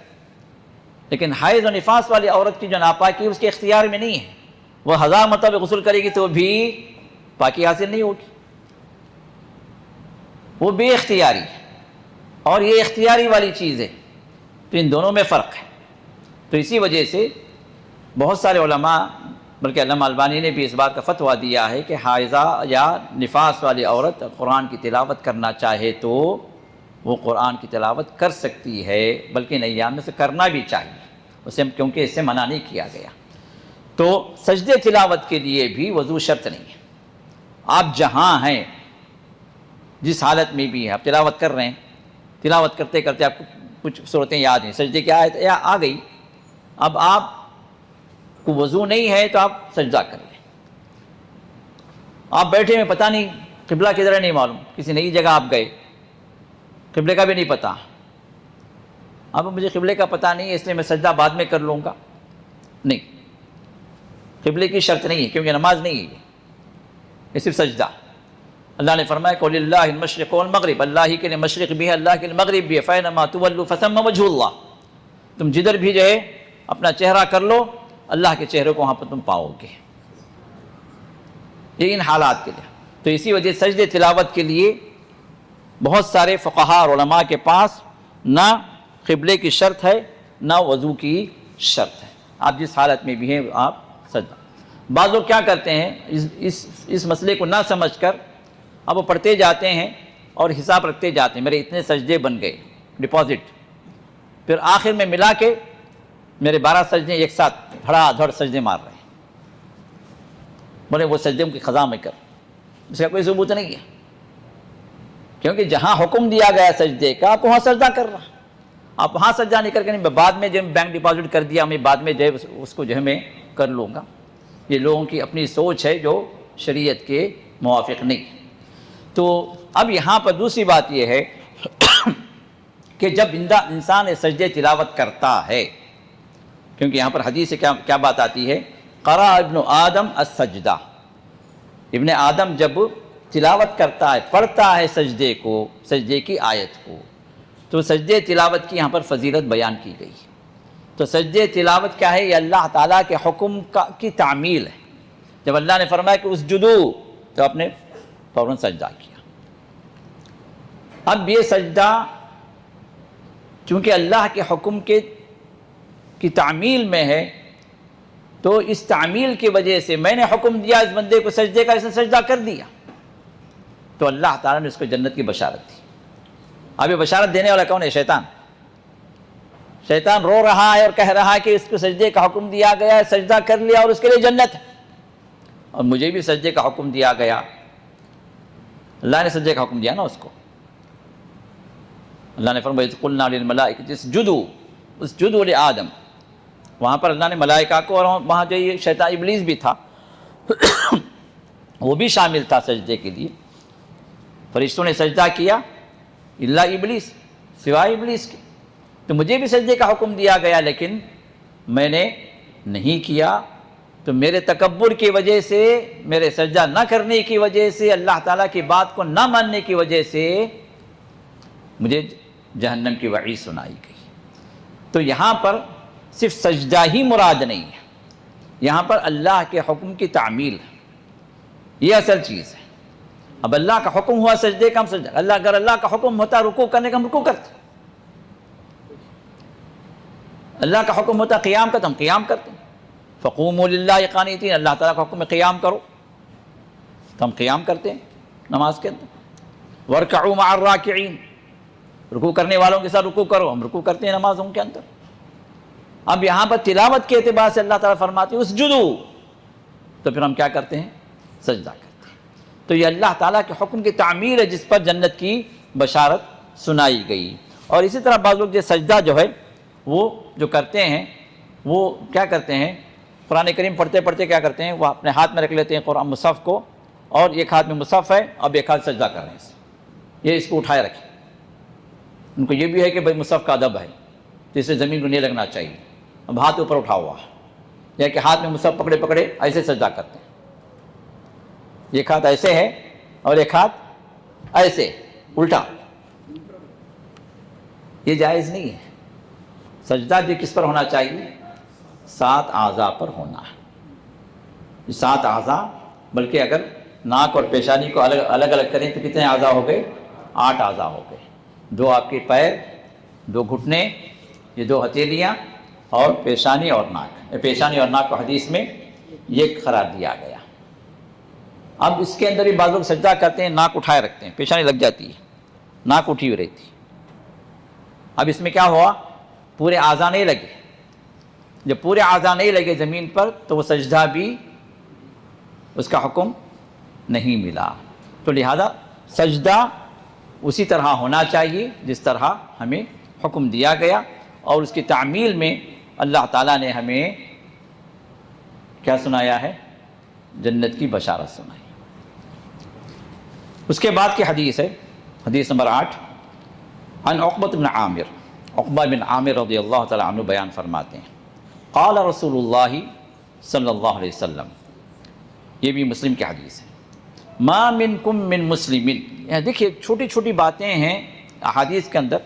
لیکن حیض و نفاس والی عورت کی جو ناپاکی اس کے اختیار میں نہیں ہے، وہ 1000 مرتبہ غسل کرے گی تو بھی پاکی حاصل نہیں ہوگی، وہ بے اختیاری ہے، اور یہ اختیاری والی چیز ہے، تو ان دونوں میں فرق ہے۔ تو اسی وجہ سے بہت سارے علماء، بلکہ علامہ البانی نے بھی اس بات کا فتویٰ دیا ہے کہ حائضہ یا نفاس والی عورت قرآن کی تلاوت کرنا چاہے تو وہ قرآن کی تلاوت کر سکتی ہے، بلکہ ان ایام میں سے کرنا بھی چاہیے کیونکہ اس سے منع نہیں کیا گیا۔ تو سجدے تلاوت کے لیے بھی وضو شرط نہیں ہے، آپ جہاں ہیں، جس حالت میں بھی ہیں، آپ تلاوت کر رہے ہیں، تلاوت کرتے کرتے آپ کو کچھ صورتیں یاد ہیں، سجدے کی آیت آ گئی، اب آپ کو وضو نہیں ہے تو آپ سجدہ کر لیں۔ آپ بیٹھے ہیں، پتہ نہیں قبلہ کدھر ہے، نہیں معلوم، کسی نئی جگہ آپ گئے، قبلے کا بھی نہیں پتہ، اب مجھے قبلے کا پتہ نہیں ہے اس لیے میں سجدہ بعد میں کر لوں گا، نہیں، قبلے کی شرط نہیں ہے کیونکہ نماز نہیں ہے، یہ صرف سجدہ۔ اللہ نے فرمایا کہ للہ المشرق والمغرب، اللہ ہی کے لیے مشرق بھی ہے، اللہ کے لیے مغرب بھی ہے، فَإِنَّمَا تُوَلُّوا فَثَمَّ وَجْهُ اللَّهِ، تم جدھر بھی جو ہے اپنا چہرہ کر لو، اللہ کے چہرے کو وہاں پر تم پاؤ گے، یہ ان حالات کے لیے۔ تو اسی وجہ سے سجدے تلاوت کے لیے بہت سارے فقہاء اور علماء کے پاس نہ قبلے کی شرط ہے نہ وضو کی شرط ہے، آپ جس حالت میں بھی ہیں آپ سجدہ۔ بعض لوگ کیا کرتے ہیں اس مسئلے کو نہ سمجھ کر اب وہ پڑھتے جاتے ہیں اور حساب رکھتے جاتے ہیں، میرے اتنے سجدے بن گئے ڈپازٹ، پھر آخر میں ملا کے میرے 12 سجدے ایک ساتھ دھڑا دھڑ سجدے مار رہے ہیں، بولے وہ سجدے کی قضا میں کر، اس کا کوئی ثبوت نہیں ہے، کیونکہ جہاں حکم دیا گیا سجدے کا آپ وہاں سجدہ کر رہا، آپ وہاں سجدہ نہیں کر کے نہیں بعد میں جو بینک ڈپازٹ کر دیا میں بعد میں جو اس کو جو ہے میں کر لوں گا، یہ لوگوں کی اپنی سوچ ہے جو شریعت کے موافق نہیں۔ تو اب یہاں پر دوسری بات یہ ہے کہ جب انسان سجدے تلاوت کرتا ہے، کیونکہ یہاں پر حدیث سے کیا بات آتی ہے، قرأ ابن آدم السجدہ، ابن آدم جب تلاوت کرتا ہے پڑھتا ہے سجدے کو، سجدے کی آیت کو، تو سجدے تلاوت کی یہاں پر فضیلت بیان کی گئی۔ تو سجدے تلاوت کیا ہے؟ یہ اللہ تعالیٰ کے حکم کی تعمیل ہے۔ جب اللہ نے فرمایا کہ اسجدو، تو آپ نے فوراً سجدہ کیا۔ اب یہ سجدہ چونکہ اللہ کے حکم کی تعمیل میں ہے، تو اس تعمیل کی وجہ سے میں نے حکم دیا اس بندے کو سجدے کا، اس نے سجدہ کر دیا، تو اللہ تعالیٰ نے اس کو جنت کی بشارت دی۔ اب یہ بشارت دینے والا کون ہے؟ شیطان۔ شیطان رو رہا ہے اور کہہ رہا ہے کہ اس کو سجدے کا حکم دیا گیا ہے، سجدہ کر لیا اور اس کے لیے جنت ہے، اور مجھے بھی سجدے کا حکم دیا گیا، اللہ نے سجدے کا حکم دیا نا اس کو۔ اللہ نے فرمایا اذ قلنا للملائکۃ اسجدوا اسجدوا لآدم، وہاں پر اللہ نے ملائکہ کو، اور وہاں جو یہ شیطان ابلیس بھی تھا وہ بھی شامل تھا سجدے کے لیے، فرشتوں نے سجدہ کیا الا ابلیس، سوائے ابلیس کے، تو مجھے بھی سجدے کا حکم دیا گیا لیکن میں نے نہیں کیا، تو میرے تکبر کی وجہ سے، میرے سجدہ نہ کرنے کی وجہ سے، اللہ تعالیٰ کی بات کو نہ ماننے کی وجہ سے مجھے جہنم کی وعید سنائی گئی۔ تو یہاں پر صرف سجدہ ہی مراد نہیں ہے، یہاں پر اللہ کے حکم کی تعمیل ہے، یہ اصل چیز ہے۔ اب اللہ کا حکم ہوا سجدے کا، ہم سجدہ، اگر اللہ کا حکم ہوتا رکوع کرنے کا ہم رکوع کرتے، اللہ کا حکم ہوتا قیام کا تو ہم قیام کرتے، فقوموا للہ قانتین، اللہ تعالیٰ کا حکم ہے قیام کرو تو ہم قیام کرتے ہیں نماز کے اندر، وارکعوا مع الراکعین، رکوع کرنے والوں کے ساتھ رکوع کرو، ہم رکوع کرتے ہیں نمازوں کے اندر۔ اب یہاں پر تلاوت کے اعتبار سے اللہ تعالیٰ فرماتے ہیں اسجدو، تو پھر ہم کیا کرتے ہیں؟ سجدہ کرتے ہیں۔ تو یہ اللہ تعالیٰ کے حکم کی تعمیل ہے جس پر جنت کی بشارت سنائی گئی۔ اور اسی طرح بعض لوگ جو سجدہ جو ہے وہ جو کرتے ہیں، وہ کیا کرتے ہیں؟ قرآن کریم پڑھتے پڑھتے کیا کرتے ہیں؟ وہ اپنے ہاتھ میں رکھ لیتے ہیں قرآن مصحف کو، اور ایک ہاتھ میں مصحف ہے، اب ایک ہاتھ سجدہ کر رہے ہیں، یہ اس کو اٹھائے رکھیں۔ ان کو یہ بھی ہے کہ بھائی مصحف کا ادب ہے تو اسے زمین کو نہیں لگنا چاہیے، اب ہاتھ اوپر اٹھا ہوا ہے، یا کہ ہاتھ میں مصحف پکڑے پکڑے ایسے سجدہ کرتے ہیں، ایک ہاتھ ایسے ہے اور ایک ہاتھ ایسے الٹا، یہ جائز نہیں ہے۔ سجدہ جو کس پر ہونا چاہیے؟ 7 اعضاء پر ہونا ہے، 7 اعضاء، بلکہ اگر ناک اور پیشانی کو الگ الگ کریں تو کتنے اعضاء ہو گئے؟ 8 اعضاء ہو گئے، 2 آپ کے پیر، 2 گھٹنے، یہ 2 ہتھیلیاں، اور پیشانی اور ناک، پیشانی اور ناک کو حدیث میں یہ قرار دیا گیا۔ اب اس کے اندر بھی بعض لوگ سجدہ کرتے ہیں، ناک اٹھائے رکھتے ہیں، پیشانی لگ جاتی ہے، ناک اٹھی ہوئی رہتی ہے۔ اب اس میں کیا ہوا؟ پورے اعضاء نہیں لگے، جب پورے اعضاء نہیں لگے زمین پر تو وہ سجدہ بھی اس کا حکم نہیں ملا۔ تو لہذا سجدہ اسی طرح ہونا چاہیے جس طرح ہمیں حکم دیا گیا، اور اس کی تعمیل میں اللہ تعالیٰ نے ہمیں کیا سنایا ہے؟ جنت کی بشارت سنائی۔ اس کے بعد کی حدیث ہے، حدیث نمبر 8، عن عقبۃ بن عامر، عقبہ بن عامر رضی اللہ تعالیٰ عنہ بیان فرماتے ہیں، قال رسول اللہ صلی اللہ علیہ وسلم، یہ بھی مسلم کی حدیث ہے، ما منکم من مسلمین، یہاں دیکھیے چھوٹی چھوٹی باتیں ہیں احادیث کے اندر،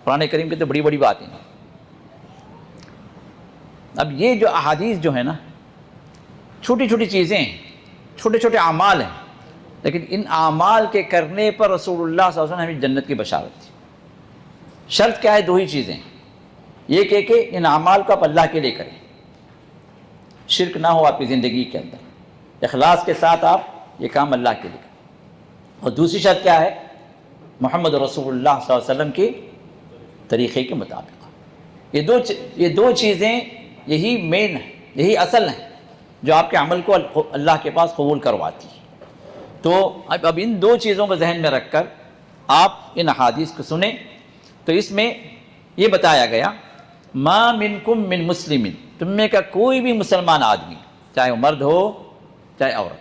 قرآن کریم کے تو بڑی بڑی باتیں ہیں۔ اب یہ جو احادیث جو ہے نا، چھوٹی چھوٹی چیزیں ہیں، چھوٹے چھوٹے اعمال ہیں، لیکن ان اعمال کے کرنے پر رسول اللہ صلی اللہ علیہ وسلم نے ہمیں جنت کی بشارت دی۔ شرط کیا ہے؟ 2 ہی چیزیں، ایک ہے کہ ان اعمال کو آپ اللہ کے لیے کریں، شرک نہ ہو آپ کی زندگی کے اندر، اخلاص کے ساتھ آپ یہ کام اللہ کے لیے کریں۔ اور دوسری شرط کیا ہے؟ محمد رسول اللہ صلی اللہ علیہ وسلم کے طریقے کے مطابق۔ یہ دو چیزیں یہی مین ہیں، یہی اصل ہیں جو آپ کے عمل کو اللہ کے پاس قبول کرواتی ہے۔ تو اب ان دو چیزوں کو ذہن میں رکھ کر آپ ان احادیث کو سنیں، تو اس میں یہ بتایا گیا ما منکم من مسلم، تم میں کا کوئی بھی مسلمان آدمی، چاہے وہ مرد ہو چاہے عورت۔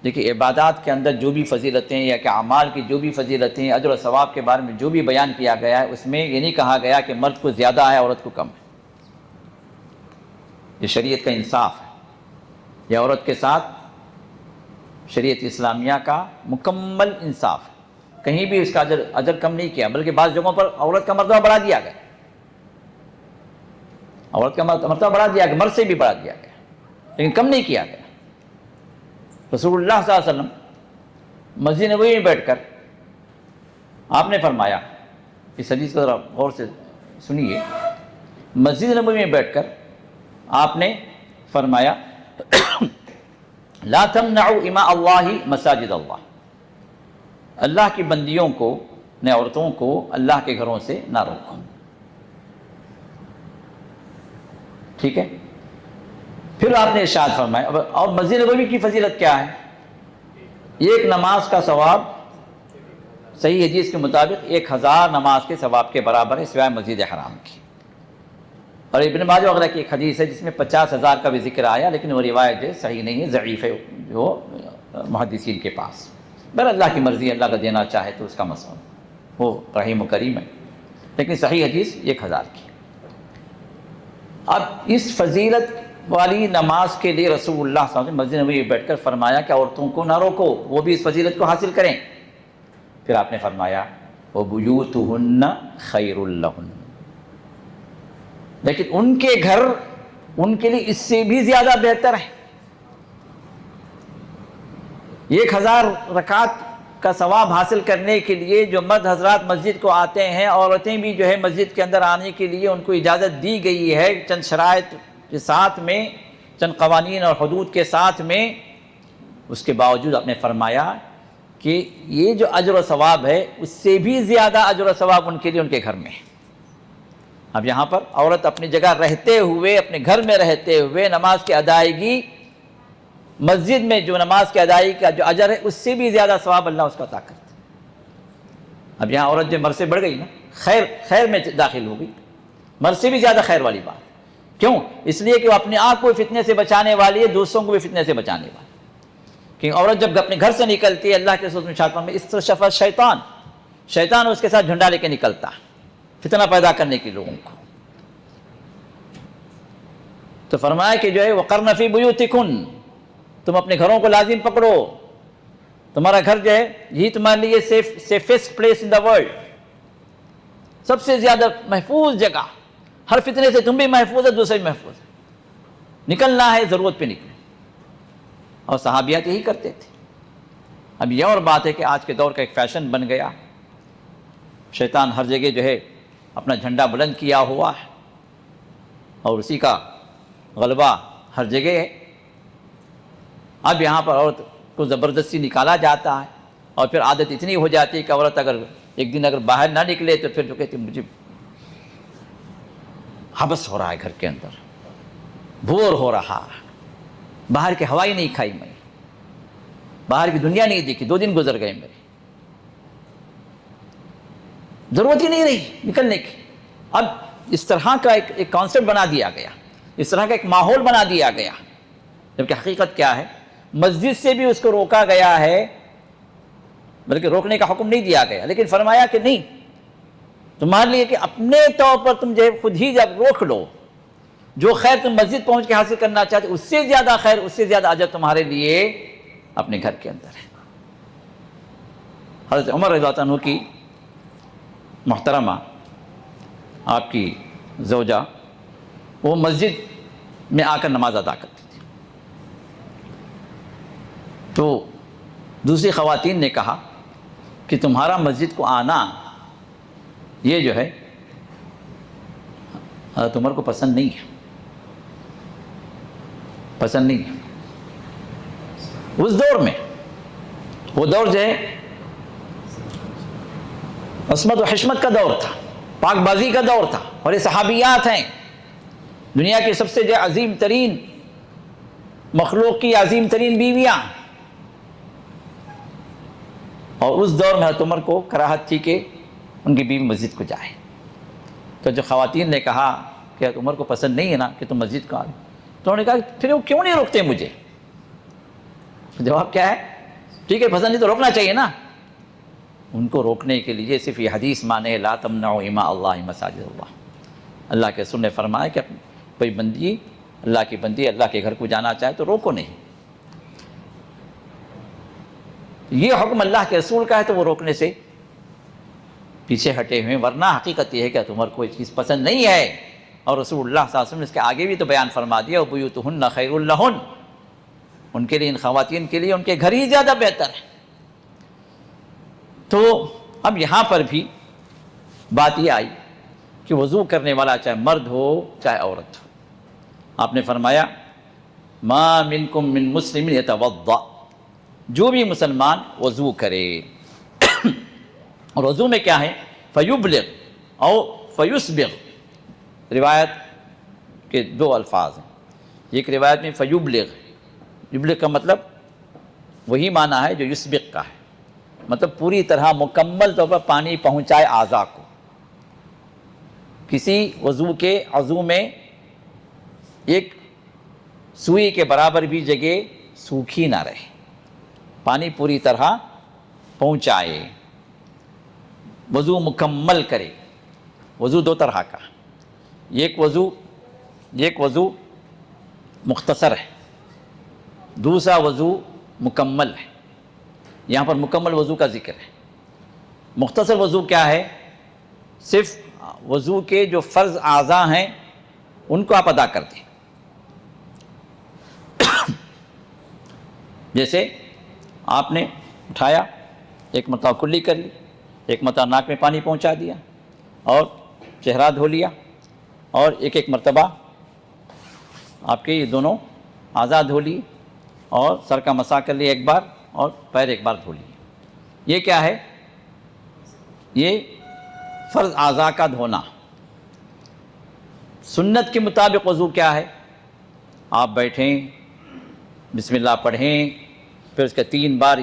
دیکھیے عبادات کے اندر جو بھی فضیلتیں یا کہ اعمال کی جو بھی فضیلتیں، اجر و ثواب کے بارے میں جو بھی بیان کیا گیا ہے، اس میں یہ نہیں کہا گیا کہ مرد کو زیادہ ہے عورت کو کم ہے۔ یہ شریعت کا انصاف ہے، یہ عورت کے ساتھ شریعت اسلامیہ کا مکمل انصاف ہے، کہیں بھی اس کا اجر کم نہیں کیا، بلکہ بعض جگہوں پر عورت کا مرتبہ بڑھا دیا گیا، عورت کا مرتبہ بڑھا دیا گیا، مرد سے بھی بڑھا دیا گیا، لیکن کم نہیں کیا گیا۔ رسول اللہ صلی اللہ علیہ وسلم مسجد نبوی میں بیٹھ کر آپ نے فرمایا، اس حدیث کو ذرا غور سے سنیے، مسجد نبوی میں بیٹھ کر آپ نے فرمایا لا تمنعوا اماء اللہ مساجد اللہ، اللہ کی بندیوں کو، نے عورتوں کو اللہ کے گھروں سے نہ روکو، ٹھیک ہے۔ پھر آپ نے ارشاد فرمایا، اور مسجد نبوی کی فضیلت کیا ہے؟ ایک نماز کا ثواب صحیح حدیث کے مطابق 1000 نماز کے ثواب کے برابر ہے سوائے مسجد حرام کی۔ اور ابن ماجہ وغیرہ کی ایک حدیث ہے جس میں 50,000 کا بھی ذکر آیا، لیکن وہ روایت جو صحیح نہیں ہے، ضعیف ہے جو محدثین کے پاس۔ بہر اللہ کی مرضی، اللہ کا دینا چاہے تو اس کا مسئلہ، وہ رحیم و کریم ہے، لیکن صحیح حدیث 1000 کی۔ اب اس فضیلت والی نماز کے لیے رسول اللہ صلی اللہ علیہ وسلم مسجد نبوی میں بیٹھ کر فرمایا کہ عورتوں کو نہ روکو، وہ بھی اس فضیلت کو حاصل کریں۔ پھر آپ نے فرمایا وَبُيُوتُهُنَّ خَيْرٌ لَهُنَّ، لیکن ان کے گھر ان کے لیے اس سے بھی زیادہ بہتر ہے۔ 1000 رکعت کا ثواب حاصل کرنے کے لیے جو مرد حضرات مسجد کو آتے ہیں، عورتیں بھی جو ہے مسجد کے اندر آنے کے لیے ان کو اجازت دی گئی ہے، چند شرائط کے ساتھ میں، چند قوانین اور حدود کے ساتھ میں۔ اس کے باوجود آپ نے فرمایا کہ یہ جو اجر و ثواب ہے اس سے بھی زیادہ اجر و ثواب ان کے لیے ان کے گھر میں ہے۔ اب یہاں پر عورت اپنی جگہ رہتے ہوئے، اپنے گھر میں رہتے ہوئے نماز کی ادائیگی، مسجد میں جو نماز کی ادائیگی کا جو اجر ہے اس سے بھی زیادہ ثواب اللہ اس کا عطا کرتا ہے۔ اب یہاں عورت جو مرد سے بڑھ گئی نا، خیر میں داخل ہو گئی، مرد سے بھی زیادہ خیر والی بات۔ کیوں؟ اس لیے کہ وہ اپنے آپ کو فتنے سے بچانے والی ہے، دوسروں کو بھی فتنے سے بچانے والی۔ کیونکہ عورت جب اپنے گھر سے نکلتی ہے، اللہ کے رسول میں ارشاد میں استشفى شیطان اس کے ساتھ جھنڈا لے کے نکلتا ہے فتنہ پیدا کرنے کے لوگوں کو۔ تو فرمایا کہ جو ہے وَقَرْنَ فِي بُيُوتِكُنَّ، تم اپنے گھروں کو لازم پکڑو، تمہارا گھر جو ہے یہی تمہارے لیے safest place in the world, سب سے زیادہ محفوظ جگہ، ہر فتنے سے تم بھی محفوظ ہے، دوسرے بھی محفوظ ہے۔ نکلنا ہے ضرورت پہ نکلے، اور صحابیات یہی کرتے تھے۔ اب یہ اور بات ہے کہ آج کے دور کا ایک فیشن بن گیا، شیطان ہر جگہ جو ہے اپنا جھنڈا بلند کیا ہوا ہے، اور اسی کا غلبہ ہر جگہ ہے۔ اب یہاں پر عورت کو زبردستی نکالا جاتا ہے، اور پھر عادت اتنی ہو جاتی ہے کہ عورت اگر ایک دن اگر باہر نہ نکلے تو پھر جو کہتے مجھے حبس ہو رہا ہے، گھر کے اندر بور ہو رہا ہے، باہر کی ہوا ہی نہیں کھائی میں، باہر کی دنیا نہیں دیکھی، 2 دن گزر گئے میرے، ضرورت ہی نہیں رہی نکلنے کی۔ اب اس طرح کا ایک کانسیپٹ بنا دیا گیا، اس طرح کا ایک ماحول بنا دیا گیا، جبکہ حقیقت کیا ہے؟ مسجد سے بھی اس کو روکا گیا ہے، بلکہ روکنے کا حکم نہیں دیا گیا، لیکن فرمایا کہ نہیں، تمہارے لیے کہ اپنے طور پر تم جو ہے خود ہی جب روک لو، جو خیر تم مسجد پہنچ کے حاصل کرنا چاہتے اس سے زیادہ خیر، اس سے زیادہ اجر تمہارے لیے اپنے گھر کے اندر ہے۔ حضرت عمر رضی اللہ عنہ کی محترمہ، آپ کی زوجہ، وہ مسجد میں آ کر نماز ادا کرتی تھی، تو دوسری خواتین نے کہا کہ تمہارا مسجد کو آنا یہ جو ہے حضرت عمر کو پسند نہیں ہے۔ پسند نہیں ہے اس دور میں. وہ دور جو ہے عصمت و حشمت کا دور تھا، پاک بازی کا دور تھا، اور یہ صحابیات ہیں، دنیا کی سب سے جو عظیم ترین مخلوق کی عظیم ترین بیویاں. اور اس دور میں حضرت عمر کو کراہت تھی کہ ان کی بیوی مسجد کو جائے. تو جو خواتین نے کہا کہ حضرت عمر کو پسند نہیں ہے نا کہ تم مسجد کو آئے، تو انہوں نے کہا پھر وہ کیوں نہیں روکتے مجھے؟ جواب کیا ہے؟ ٹھیک ہے پسند نہیں تو روکنا چاہیے نا. ان کو روکنے کے لیے صرف یہ حدیث مانے لا تمنعوا اماء اللہ مساجد اللہ. اللہ کے رسول نے فرمایا کہ کوئی بندی اللہ کی بندی اللہ کے گھر کو جانا چاہے تو روکو نہیں. یہ حکم اللہ کے رسول کا ہے تو وہ روکنے سے پیچھے ہٹے ہوئے، ورنہ حقیقت یہ ہے کہ عمر کو یہ چیز پسند نہیں ہے. اور رسول اللہ صلی اللہ علیہ وسلم نے اس کے آگے بھی تو بیان فرما دیا وَبُيُوتُهُنَّ خَيْرٌ لَهُنَّ، ان کے لیے، ان خواتین کے لیے ان کے گھر ہی زیادہ بہتر ہے. تو اب یہاں پر بھی بات یہ آئی کہ وضو کرنے والا چاہے مرد ہو چاہے عورت ہو، آپ نے فرمایا ما منکم من مسلم یتوضأ، جو بھی مسلمان وضو کرے. اور وضو میں کیا ہے؟ فیبلغ او فیسبغ، روایت کے دو الفاظ ہیں. ایک روایت میں فیبلغ، یبلغ کا مطلب وہی معنی ہے جو یسبق کا ہے، مطلب پوری طرح مکمل طور پر پانی پہنچائے اعضاء کو. کسی وضو کے عضو میں ایک سوئی کے برابر بھی جگہ سوکھی نہ رہے، پانی پوری طرح پہنچائے، وضو مکمل کرے. وضو دو طرح کا، ایک وضو مختصر ہے، دوسرا وضو مکمل ہے. یہاں پر مکمل وضو کا ذکر ہے. مختصر وضو کیا ہے؟ صرف وضو کے جو فرض اعضاء ہیں ان کو آپ ادا کر دیں. جیسے آپ نے اٹھایا، ایک مرتبہ کلی کر لی، ایک مرتبہ ناک میں پانی پہنچا دیا اور چہرہ دھو لیا، اور ایک ایک مرتبہ آپ کے یہ دونوں اعضاء دھو لیے، اور سر کا مسح کر لیا ایک بار، اور پیر ایک بار دھو لیے. یہ کیا ہے؟ یہ فرض اعضاء کا دھونا. سنت کے مطابق وضو کیا ہے؟ آپ بیٹھیں، بسم اللہ پڑھیں، پھر اس کے 3 بار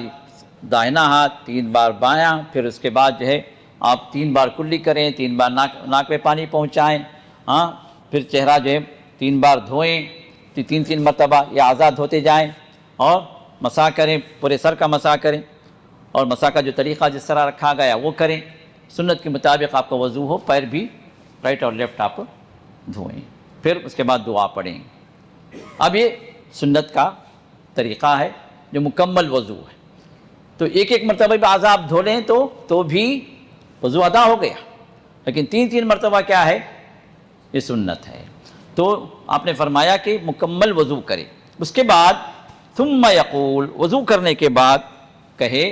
دائنا ہاتھ، 3 بار بایاں، پھر اس کے بعد جو ہے آپ 3 بار کلی کریں، 3 بار ناک پہ پانی پہنچائیں، پھر چہرہ جو ہے 3 بار دھوئیں، 3 مرتبہ یہ اعضاء دھوتے جائیں، اور مسح کریں، پورے سر کا مسح کریں، اور مسح کا جو طریقہ جس طرح رکھا گیا وہ کریں. سنت کے مطابق آپ کا وضو ہو، پیر بھی رائٹ اور لیفٹ آپ دھوئیں، پھر اس کے بعد دعا پڑھیں. اب یہ سنت کا طریقہ ہے جو مکمل وضو ہے. تو ایک ایک مرتبہ بھی اعضاء آپ دھو لیں تو بھی وضو ادا ہو گیا. لیکن 3 مرتبہ کیا ہے؟ یہ سنت ہے. تو آپ نے فرمایا کہ مکمل وضو کرے. اس کے بعد ثم یقول، وضو کرنے کے بعد کہے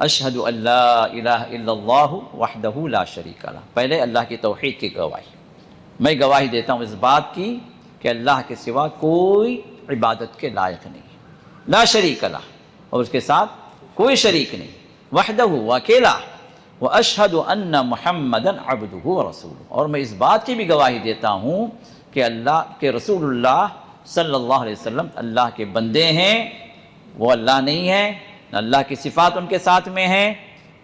اشہد ان لا الہ الا اللہ وحدہ لا شریک لہ. پہلے اللہ کی توحید کی گواہی، میں گواہی دیتا ہوں اس بات کی کہ اللہ کے سوا کوئی عبادت کے لائق نہیں، لا شریک لہ، اور اس کے ساتھ کوئی شریک نہیں، وحدہ وہ اکیلا، واشہد ان محمدا عبدہ ورسولہ، اور میں اس بات کی بھی گواہی دیتا ہوں کہ اللہ کے رسول اللہ صلی اللہ علیہ وسلم اللہ کے بندے ہیں، وہ اللہ نہیں ہیں، نہ اللہ کی صفات ان کے ساتھ میں ہیں،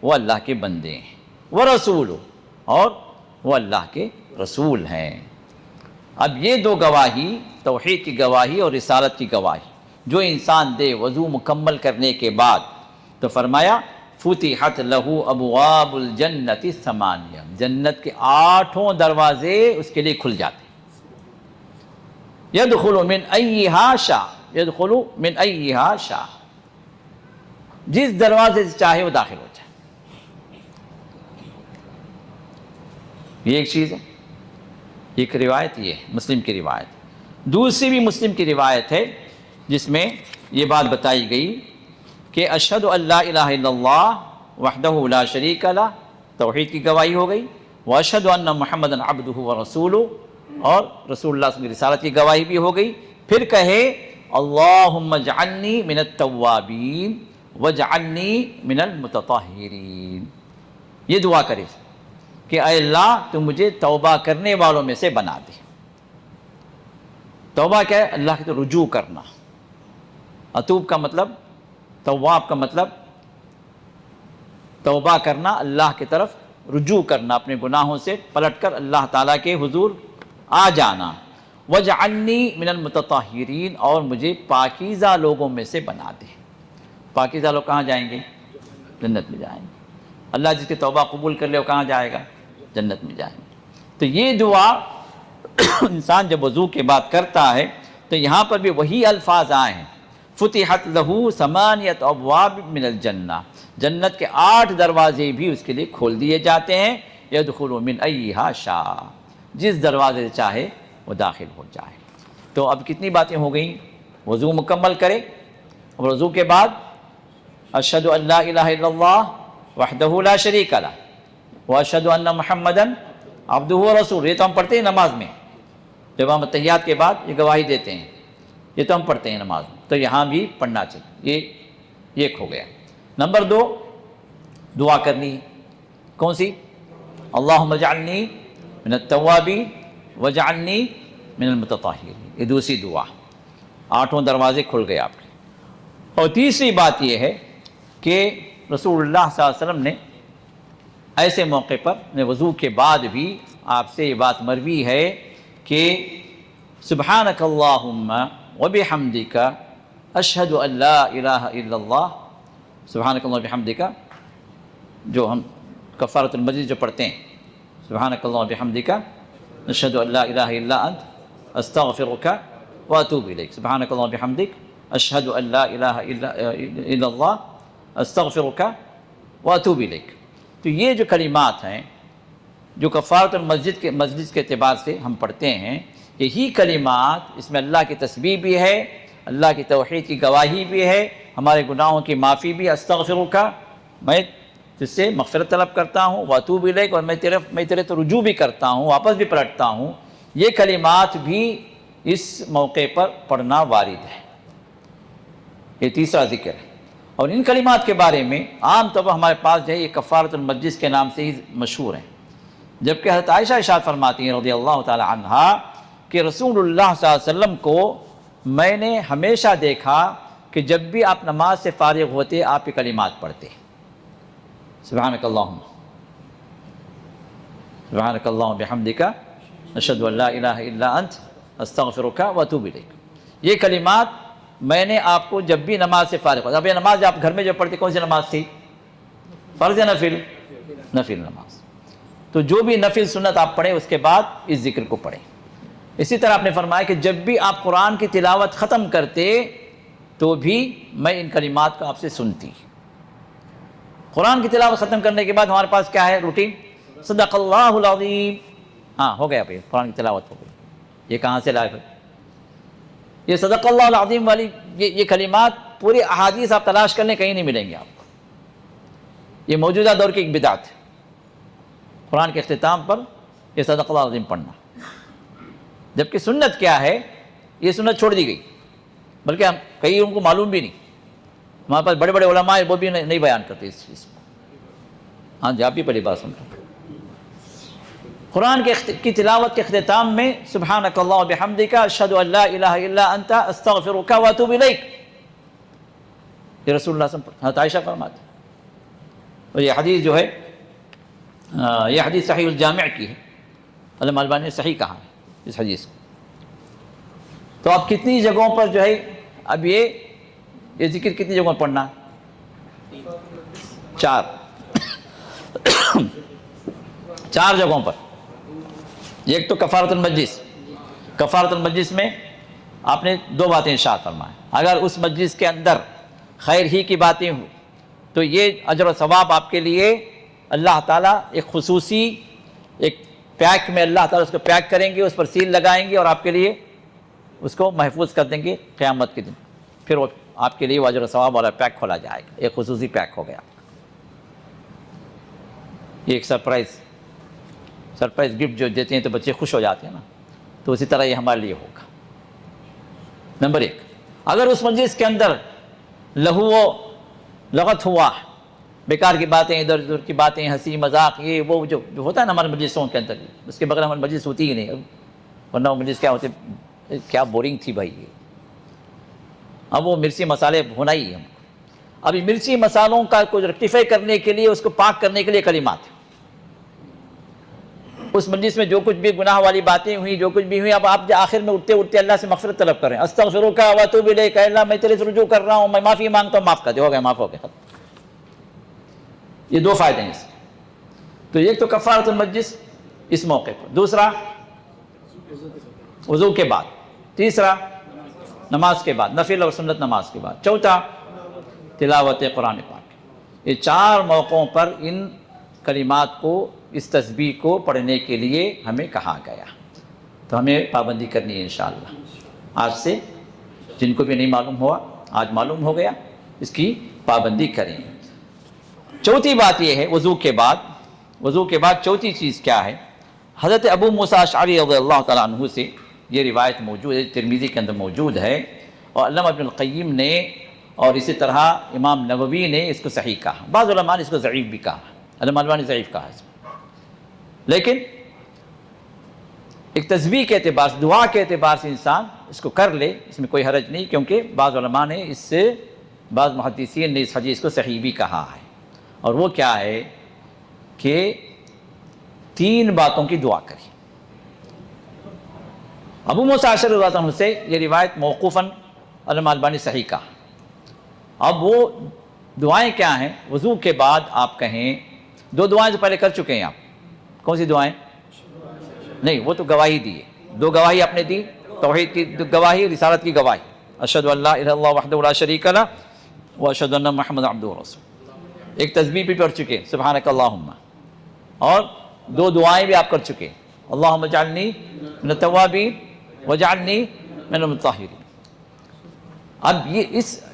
وہ اللہ کے بندے ہیں، ورسولہ، اور وہ اللہ کے رسول ہیں. اب یہ 2 گواہی، توحید کی گواہی اور رسالت کی گواہی، جو انسان دے وضو مکمل کرنے کے بعد، تو فرمایا فتحت لہ ابواب الجنت 8، جنت کے 8 دروازے اس کے لیے کھل جاتے. یدخل من ایہا شاء، یدخل من ایہا شاء، جس دروازے سے چاہے وہ داخل ہو جائے. یہ ایک چیز ہے، ایک روایت یہ ہے مسلم کی روایت. دوسری بھی مسلم کی روایت ہے جس میں یہ بات بتائی گئی کہ اشہد ان لا الہ الا اللہ وحدہ لا شریک لہ، توحید کی گواہی ہو گئی، واشہد ان محمدا عبدہ ورسولہ، اور رسول اللہ صلی اللہ علیہ وسلم کی رسالت کی گواہی بھی ہو گئی. پھر کہے اللہم اجعلنی من التوابین واجعلنی من المتطہرین. یہ دعا کرے کہ اے اللہ تو مجھے توبہ کرنے والوں میں سے بنا دے. توبہ کیا ہے؟ اللہ کی طرف رجوع کرنا. اتوب کا مطلب، تواب کا مطلب توبہ کرنا، اللہ کی طرف رجوع کرنا، اپنے گناہوں سے پلٹ کر اللہ تعالیٰ کے حضور آ جانا. وَاجْعَلْنِي مِنَ الْمُتَطَہِّرِينَ، اور مجھے پاکیزہ لوگوں میں سے بنا دے. پاکیزہ لوگ کہاں جائیں گے؟ جنت میں جائیں گے. اللہ جس کی توبہ قبول کر لے وہ کہاں جائے گا؟ جنت میں جائیں گے. تو یہ دعا انسان جب وضو کے بعد کرتا ہے تو یہاں پر بھی وہی الفاظ آئے ہیں، فتحت لہو ثمانیۃ ابواب من الجنہ، جنت کے 8 دروازے بھی اس کے لیے کھول دیے جاتے ہیں. یدخل من ایہا شاء، جس دروازے سے چاہے وہ داخل ہو جائے. تو اب کتنی باتیں ہو گئیں؟ وضو مکمل کرے، اور وضو کے بعد اشہد ان لا الہ الا اللہ وحدہ لا شریک لہ واشہد ان محمدا عبدہ ورسولہ. یہ تو ہم پڑھتے ہیں نماز میں، جب ہم تحیات کے بعد یہ گواہی دیتے ہیں، یہ تو ہم پڑھتے ہیں نماز میں، تو یہاں بھی پڑھنا چاہیے. یہ ایک ہو گیا. نمبر 2 دعا کرنی کون سی؟ اللہم اجعلنی من التوابین واجعلنی من المتطہرین. یہ دوسری دعا. 8 دروازے کھل گئے آپ کے. اور تیسری بات یہ ہے کہ رسول اللہ صلی اللہ علیہ وسلم نے ایسے موقع پر وضو کے بعد بھی آپ سے یہ بات مروی ہے کہ سبحانک اللہم وبحمدک اشہد ان لا الہ الا اللہ. سبحانک اللہم وبحمدک جو ہم کفارۃ المجلس جو پڑھتے ہیں، سبحانک اللہم وبحمدک اشہد ان لا الہ الا انت استغفرک واتوب الیک. سبحانک اللہم وبحمدک اشہد ان لا الہ الا اللہ استغفرک واتوب الیک. تو یہ جو کلمات ہیں جو کفارۃ المجلس کے اعتبار سے ہم پڑھتے ہیں، یہی کلمات، اس میں اللہ کی تسبیح بھی ہے، اللہ کی توحید کی گواہی بھی ہے، ہمارے گناہوں کی معافی بھی. استغفرک، میں تجھ سے مغفرت طلب کرتا ہوں، واتوب الیک، اور میں تیرے تو رجوع بھی کرتا ہوں، واپس بھی پلٹتا ہوں. یہ کلمات بھی اس موقع پر پڑھنا وارد ہے. یہ تیسرا ذکر ہے. اور ان کلمات کے بارے میں عام طور پر ہمارے پاس جو ہے یہ کفارۃ المجلس کے نام سے ہی مشہور ہیں. جبکہ حضرت عائشہ ارشاد فرماتی ہیں رضی اللہ تعالی عنہا کہ رسول اللہ صلی اللہ علیہ وسلم کو میں نے ہمیشہ دیکھا کہ جب بھی آپ نماز سے فارغ ہوتے آپ یہ کلمات پڑھتے، سبحانک اللہم بحمدک اشہد ان لا الہ الا انت استغفرک واتوب الیک. یہ کلمات میں نے آپ کو جب بھی نماز سے فارغ ہوتا. اب یہ نماز آپ گھر میں جو پڑھتے کون سی نماز تھی؟ فرض یا نفل؟ نفل نماز. تو جو بھی نفل سنت آپ پڑھیں اس کے بعد اس ذکر کو پڑھیں. اسی طرح آپ نے فرمایا کہ جب بھی آپ قرآن کی تلاوت ختم کرتے تو بھی میں ان کلمات کو آپ سے سنتی. قرآن کی تلاوت ختم کرنے کے بعد ہمارے پاس کیا ہے روٹین؟ صدق اللہ العظیم. ہاں ہو گیا بھائی، قرآن کی تلاوت ہو گئی. یہ کہاں سے لائے بھائی؟ یہ صدق اللہ العظیم والی یہ کلمات پوری احادیث آپ تلاش کرنے کہیں نہیں ملیں گے آپ کو. یہ موجودہ دور کی ایک بدعت ہے، قرآن کے اختتام پر یہ صدق اللہ العظیم پڑھنا. جبکہ سنت کیا ہے؟ یہ سنت چھوڑ دی گئی، بلکہ ہم کئی ان کو معلوم بھی نہیں. ہمارے پاس بڑے بڑے علماء ہیں وہ بھی نہیں بیان کرتے اس چیز کو. ہاں جی، آپ بھی پہلی بات سنتے ہیں. قرآن کی تلاوت کے اختتام میں سبحانک اللہم وبحمدک اشہد ان لا الہ الا انت استغفرک واتوب الیک، یہ رسول اللہ صلی اللہ علیہ وسلم حضرت عائشہ فرماتے. اور یہ حدیث جو ہے یہ حدیث صحیح الجامع کی ہے، علامہ البانی نے صحیح کہا ہے اس حدیث کو. تو اب کتنی جگہوں پر جو ہے اب یہ ذکر کتنی جگہوں پر پڑھنا؟ 4 جگہوں پر. ایک تو کفارۃ المجلس. کفارۃ المجلس میں آپ نے 2 باتیں ارشاد فرمائیں. اگر اس مجلس کے اندر خیر ہی کی باتیں ہوئی تو یہ اجر و ثواب آپ کے لیے اللہ تعالیٰ ایک خصوصی ایک پیک میں اللہ تعالیٰ اس کو پیک کریں گے، اس پر سیل لگائیں گے اور آپ کے لیے اس کو محفوظ کر دیں گے قیامت کے دن. پھر وہ آپ کے لیے وہ اجر و ثواب والا پیک کھولا جائے گا. ایک خصوصی پیک ہو گیا. یہ ایک سرپرائز گفٹ جو دیتے ہیں تو بچے خوش ہو جاتے ہیں نا، تو اسی طرح یہ ہمارے لیے ہوگا. نمبر 1، اگر اس مجلس کے اندر لہو و لغت ہوا، بیکار کی باتیں، ادھر ادھر کی باتیں، ہنسی مذاق، یہ وہ جو ہوتا ہے نا ہمارے مجلسوں کے اندر، اس کے بغیر ہماری مجلس ہوتی ہی نہیں، ورنہ وہ مجلس کیا ہوتے، کیا بورنگ تھی بھائی یہ۔ اب وہ مرچی مسالے ہونا ہی ہے ہم کو۔ اب مرچی مسالوں کا کو ریکٹیفائی کرنے کے لیے، اس کو پاک کرنے کے لیے کلمات ہیں۔ اس مجلس میں جو کچھ بھی گناہ والی باتیں ہوئی، جو کچھ بھی ہوئی، اب آپ آخر میں اٹھتے اٹھتے اللہ سے مغفرت طلب کریں، استغفرک و اتوب الیک، اے اللہ میں تیرے سے رجوع کر رہا ہوں، میں معافی مانگتا ہوں، معاف کر دے، ہو گیا، معاف ہو گیا۔ یہ 2 فائدے ہیں اس کے۔ تو ایک تو کفارۃ المجلس اس موقع پر، دوسرا وضو کے بعد، تیسرا نماز کے بعد، نفل اور سنت نماز کے بعد، چوتھا تلاوت قرآن پاک۔ یہ 4 موقعوں پر ان کلمات کو، اس تسبیح کو پڑھنے کے لیے ہمیں کہا گیا، تو ہمیں پابندی کرنی ہے انشاءاللہ۔ آج سے جن کو بھی نہیں معلوم ہوا، آج معلوم ہو گیا، اس کی پابندی کریں۔ چوتھی بات یہ ہے، وضو کے بعد چوتھی چیز کیا ہے؟ حضرت ابو موسیٰ اشعری رضی اللہ تعالیٰ عنہ سے یہ روایت موجود ہے، ترمذی کے اندر موجود ہے، اور علامہ ابن القیم نے اور اسی طرح امام نووی نے اس کو صحیح کہا، بعض علماء نے اس کو ضعیف بھی کہا، علامہ البانی نے ضعیف کہا اس کو، لیکن ایک تسبیح کے اعتبار سے، دعا کے اعتبار سے انسان اس کو کر لے، اس میں کوئی حرج نہیں، کیونکہ بعض علماء نے اس سے، بعض محدثین نے اس حدیث کو صحیح بھی کہا ہے، اور وہ کیا ہے کہ 3 باتوں کی دعا کری۔ ابو موسیٰ اشعری رضی اللہ عنہ سے یہ روایت موقوفاً علامہ البانی صحیح کہا۔ اب وہ دعائیں کیا ہیں؟ وضو کے بعد آپ کہیں 2 دعائیں تو پہلے کر چکے ہیں آپ، کون سی دعائیں؟ نہیں، وہ تو گواہی دی ہے، 2 گواہی آپ نے دی، توحید کی گواہی، رسالت کی گواہی، اشہد ان لا الہ الا اللہ وحدہ لا شریک لہ واشہد ان محمد عبدہ ورسولہ۔ ایک تسبیح بھی پڑھ چکے، سبحانک اللہم، اور 2 دعائیں بھی آپ کر چکے، اللہم اجعلنی من التوابین واجعلنی من المطہرین۔ اب یہ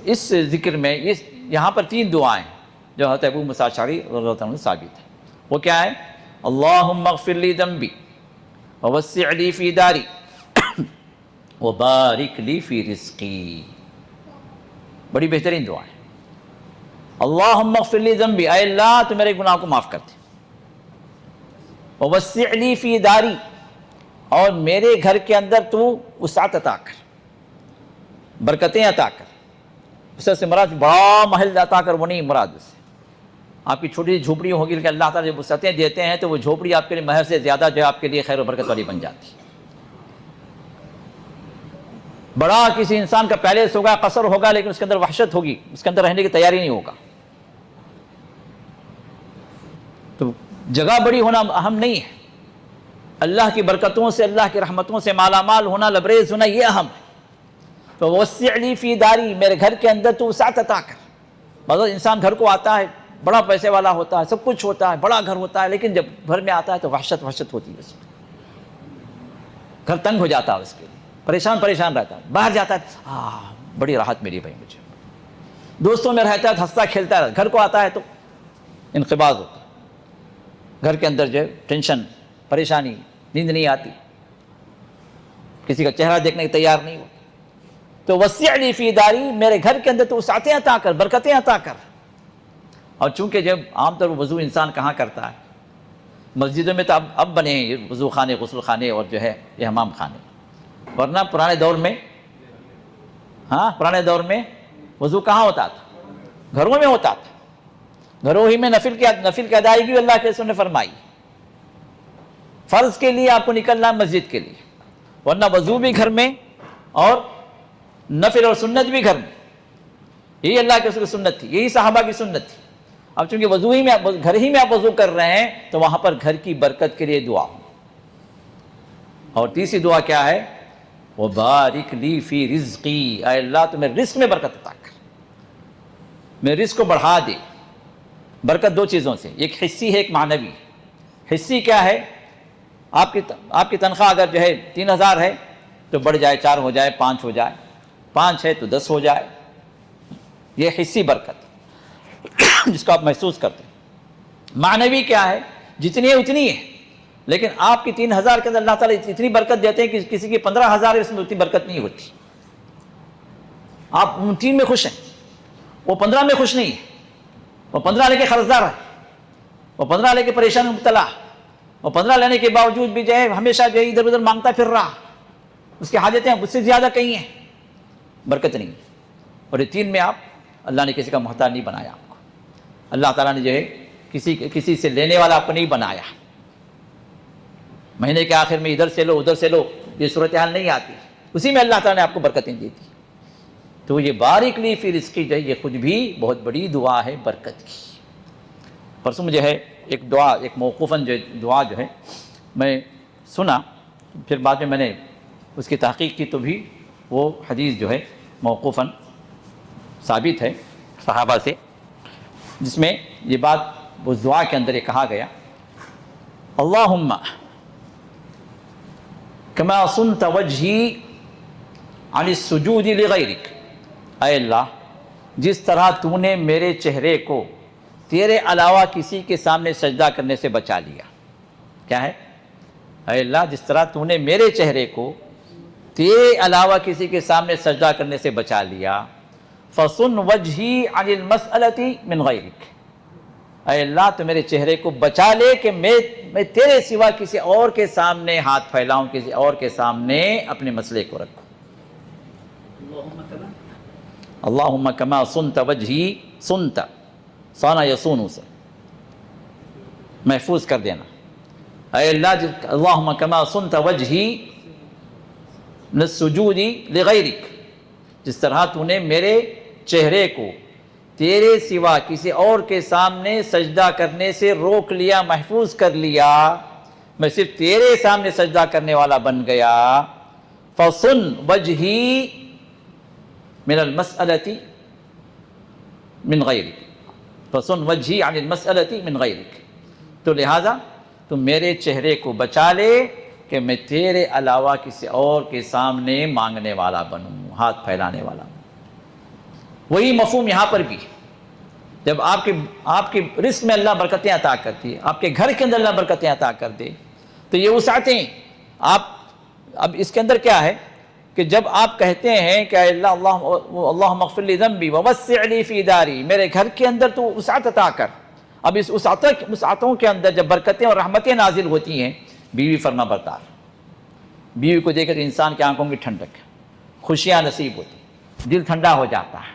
اس ذکر میں یہاں پر 3 دعائیں جو حضرت ابو موسیٰ اشعری رضی اللہ عنہ ثابت ہے، وہ کیا ہے؟ اللہم اغفر لی ذنبی ووسع لی فی داری وبارک لی فی رزقی۔ بڑی بہترین دعا ہے۔ اللہم اغفر لی ذنبی، اے اللہ تو میرے گناہ کو معاف کر دے، ووسع لی فی داری، اور میرے گھر کے اندر تو وسعت عطا کر، برکتیں عطا کر۔ اس سے مراد بڑا محل عطا کر وہ نہیں مراد، اس سے آپ کی چھوٹی جھوپڑی ہوگی، لیکن اللہ تعالیٰ جب وسعتیں دیتے ہیں تو وہ جھوپڑی آپ کے لیے محل سے زیادہ جو ہے آپ کے لیے خیر و برکت والی بن جاتی ہے۔ بڑا کسی انسان کا پیلس ہوگا، قصر ہوگا، لیکن اس کے اندر وحشت ہوگی، اس کے اندر رہنے کی تیاری نہیں ہوگا۔ تو جگہ بڑی ہونا اہم نہیں ہے، اللہ کی برکتوں سے، اللہ کی رحمتوں سے مالا مال ہونا، لبریز ہونا، یہ اہم ہے۔ تو وسع لی فی داری، میرے گھر کے اندر تو وسعت عطا کر۔ مطلب انسان گھر کو آتا ہے، بڑا پیسے والا ہوتا ہے، سب کچھ ہوتا ہے، بڑا گھر ہوتا ہے، لیکن جب گھر میں آتا ہے تو وحشت ہوتی ہے، اس میں گھر تنگ ہو جاتا ہے، اس کے لیے پریشان رہتا ہے۔ باہر جاتا ہے، بڑی راحت ملی بھائی مجھے، دوستوں میں رہتا ہے، ہنستا کھیلتا ہے، گھر کو آتا ہے تو انقباض ہوتا ہے، گھر کے اندر جو ہے ٹینشن، پریشانی، نیند نہیں آتی، کسی کا چہرہ دیکھنے کی تیار نہیں ہو۔ تو وسع لی فی داری، میرے گھر کے اندر تو وسعتیں عطا کر، برکتیں عطا کر۔ اور چونکہ جب عام طور پر وضو انسان کہاں کرتا ہے؟ مسجدوں میں تو اب بنے ہیں یہ وضو خانے، غسل خانے، اور جو ہے یہ حمام خانے، ورنہ پرانے دور میں وضو کہاں ہوتا تھا؟ گھروں میں ہوتا تھا، گھروں ہی میں نفل کی ادائیگی اللہ کے رسول نے فرمائی۔ فرض کے لیے آپ کو نکلنا مسجد کے لیے، ورنہ وضو بھی گھر میں اور نفل اور سنت بھی گھر میں، یہی اللہ کے رسول کی سنت تھی، یہی صحابہ کی سنت تھی۔ اب چونکہ گھر ہی میں آپ وضو کر رہے ہیں تو وہاں پر گھر کی برکت کے لیے دعا ہو۔ اور تیسری دعا کیا ہے؟ وَبَارِكْ لِي فِي رِزْقِي، اے اللہ تو میرے رزق میں برکت عطا کر، میرے رزق کو بڑھا دے۔ برکت 2 چیزوں سے، ایک حصی ہے، ایک معنوی۔ حصی کیا ہے؟ آپ کی تنخواہ اگر جو ہے 3000 ہے تو بڑھ جائے، 4 ہو جائے، 5 ہو جائے، 5 ہے تو 10 ہو جائے، یہ حصی برکت جس کو آپ محسوس کرتے ہیں۔ معنوی کیا ہے؟ جتنی ہے اتنی ہے، لیکن آپ کی 3000 کے اندر اللہ تعالیٰ اتنی برکت دیتے ہیں کہ کسی کی 15000 ہے، اس میں اتنی برکت نہیں ہوتی۔ آپ 3 میں خوش ہیں، وہ 15 میں خوش نہیں ہے، وہ 15 لے کے قرضدار ہے، وہ 15 لے کے پریشان مبتلا، وہ 15 لینے کے باوجود بھی جو ہے ہمیشہ جو ہے ادھر ادھر مانگتا پھر رہا، اس کی حاجتیں اس سے زیادہ کہیں ہیں، برکت نہیں. اور یہ 3 میں آپ اللہ نے کسی کا محتاج نہیں بنایا آپ کو. اللہ تعالیٰ نے جو ہے کسی سے لینے والا آپ کو نہیں بنایا. مہینے کے آخر میں ادھر سے لو ادھر سے لو، یہ صورتحال نہیں آتی. اسی میں اللہ تعالیٰ نے آپ کو برکتیں دی تھی. تو یہ بارک لی فی رزقی جو ہے یہ خود بھی بہت بڑی دعا ہے برکت کی. پرسوں مجھے ہے ایک دعا، ایک موقوفاً جو دعا جو ہے میں سنا، پھر بعد میں نے اس کی تحقیق کی تو بھی وہ حدیث جو ہے موقوفاً ثابت ہے صحابہ سے، جس میں یہ بات اس دعا کے اندر یہ کہا گیا، اللہم کما صنت وجہی عن السجود لغیرک، اے اللہ جس طرح تو نے میرے چہرے کو تیرے علاوہ کسی کے سامنے سجدہ کرنے سے بچا لیا. کیا ہے؟ اے اللہ جس طرح تو نے میرے چہرے کو تیرے علاوہ کسی کے سامنے سجدہ کرنے سے بچا لیا، فَصُنْ وَجْهِي عَنِ الْمَسْأَلَةِ مِنْ غَيْرِكَ، اے اللہ تو میرے چہرے کو بچا لے کہ میں تیرے سوا کسی اور کے سامنے ہاتھ پھیلاؤں، کسی اور کے سامنے اپنے مسئلے کو رکھوں. اللہم کما صنت وجہی، صنت صانا یصون سے محفوظ کر دینا. اے اللہ اللہم کما صنت وجہی للسجود لغیرک، جس طرح تو نے میرے چہرے کو تیرے سوا کسی اور کے سامنے سجدہ کرنے سے روک لیا، محفوظ کر لیا، میں صرف تیرے سامنے سجدہ کرنے والا بن گیا. فَصُنْ وَجْهِي من المسألة من غیرک، فَصُنْ وَجْهِي عن المسألة من غیرک، تو لہٰذا تم میرے چہرے کو بچا لے کہ میں تیرے علاوہ کسی اور کے سامنے مانگنے والا بنوں، ہاتھ پھیلانے والا بنوں. وہی مفہوم یہاں پر بھی، جب آپ کے رزق میں اللہ برکتیں عطا کرتی ہے، آپ کے گھر کے اندر اللہ برکتیں عطا کر دے، تو یہ وسعتیں آپ، اب اس کے اندر کیا ہے کہ جب آپ کہتے ہیں کہ اللہم اغفر لی ذنبی ووسع لی فی داری، میرے گھر کے اندر تو وسعت عطا کر. اب اس وسعتوں کے اندر جب برکتیں اور رحمتیں نازل ہوتی ہیں، بیوی فرما بردار، بیوی کو دیکھے تو انسان کی آنکھوں کی ٹھنڈک، خوشیاں نصیب ہوتی، دل ٹھنڈا ہو جاتا ہے.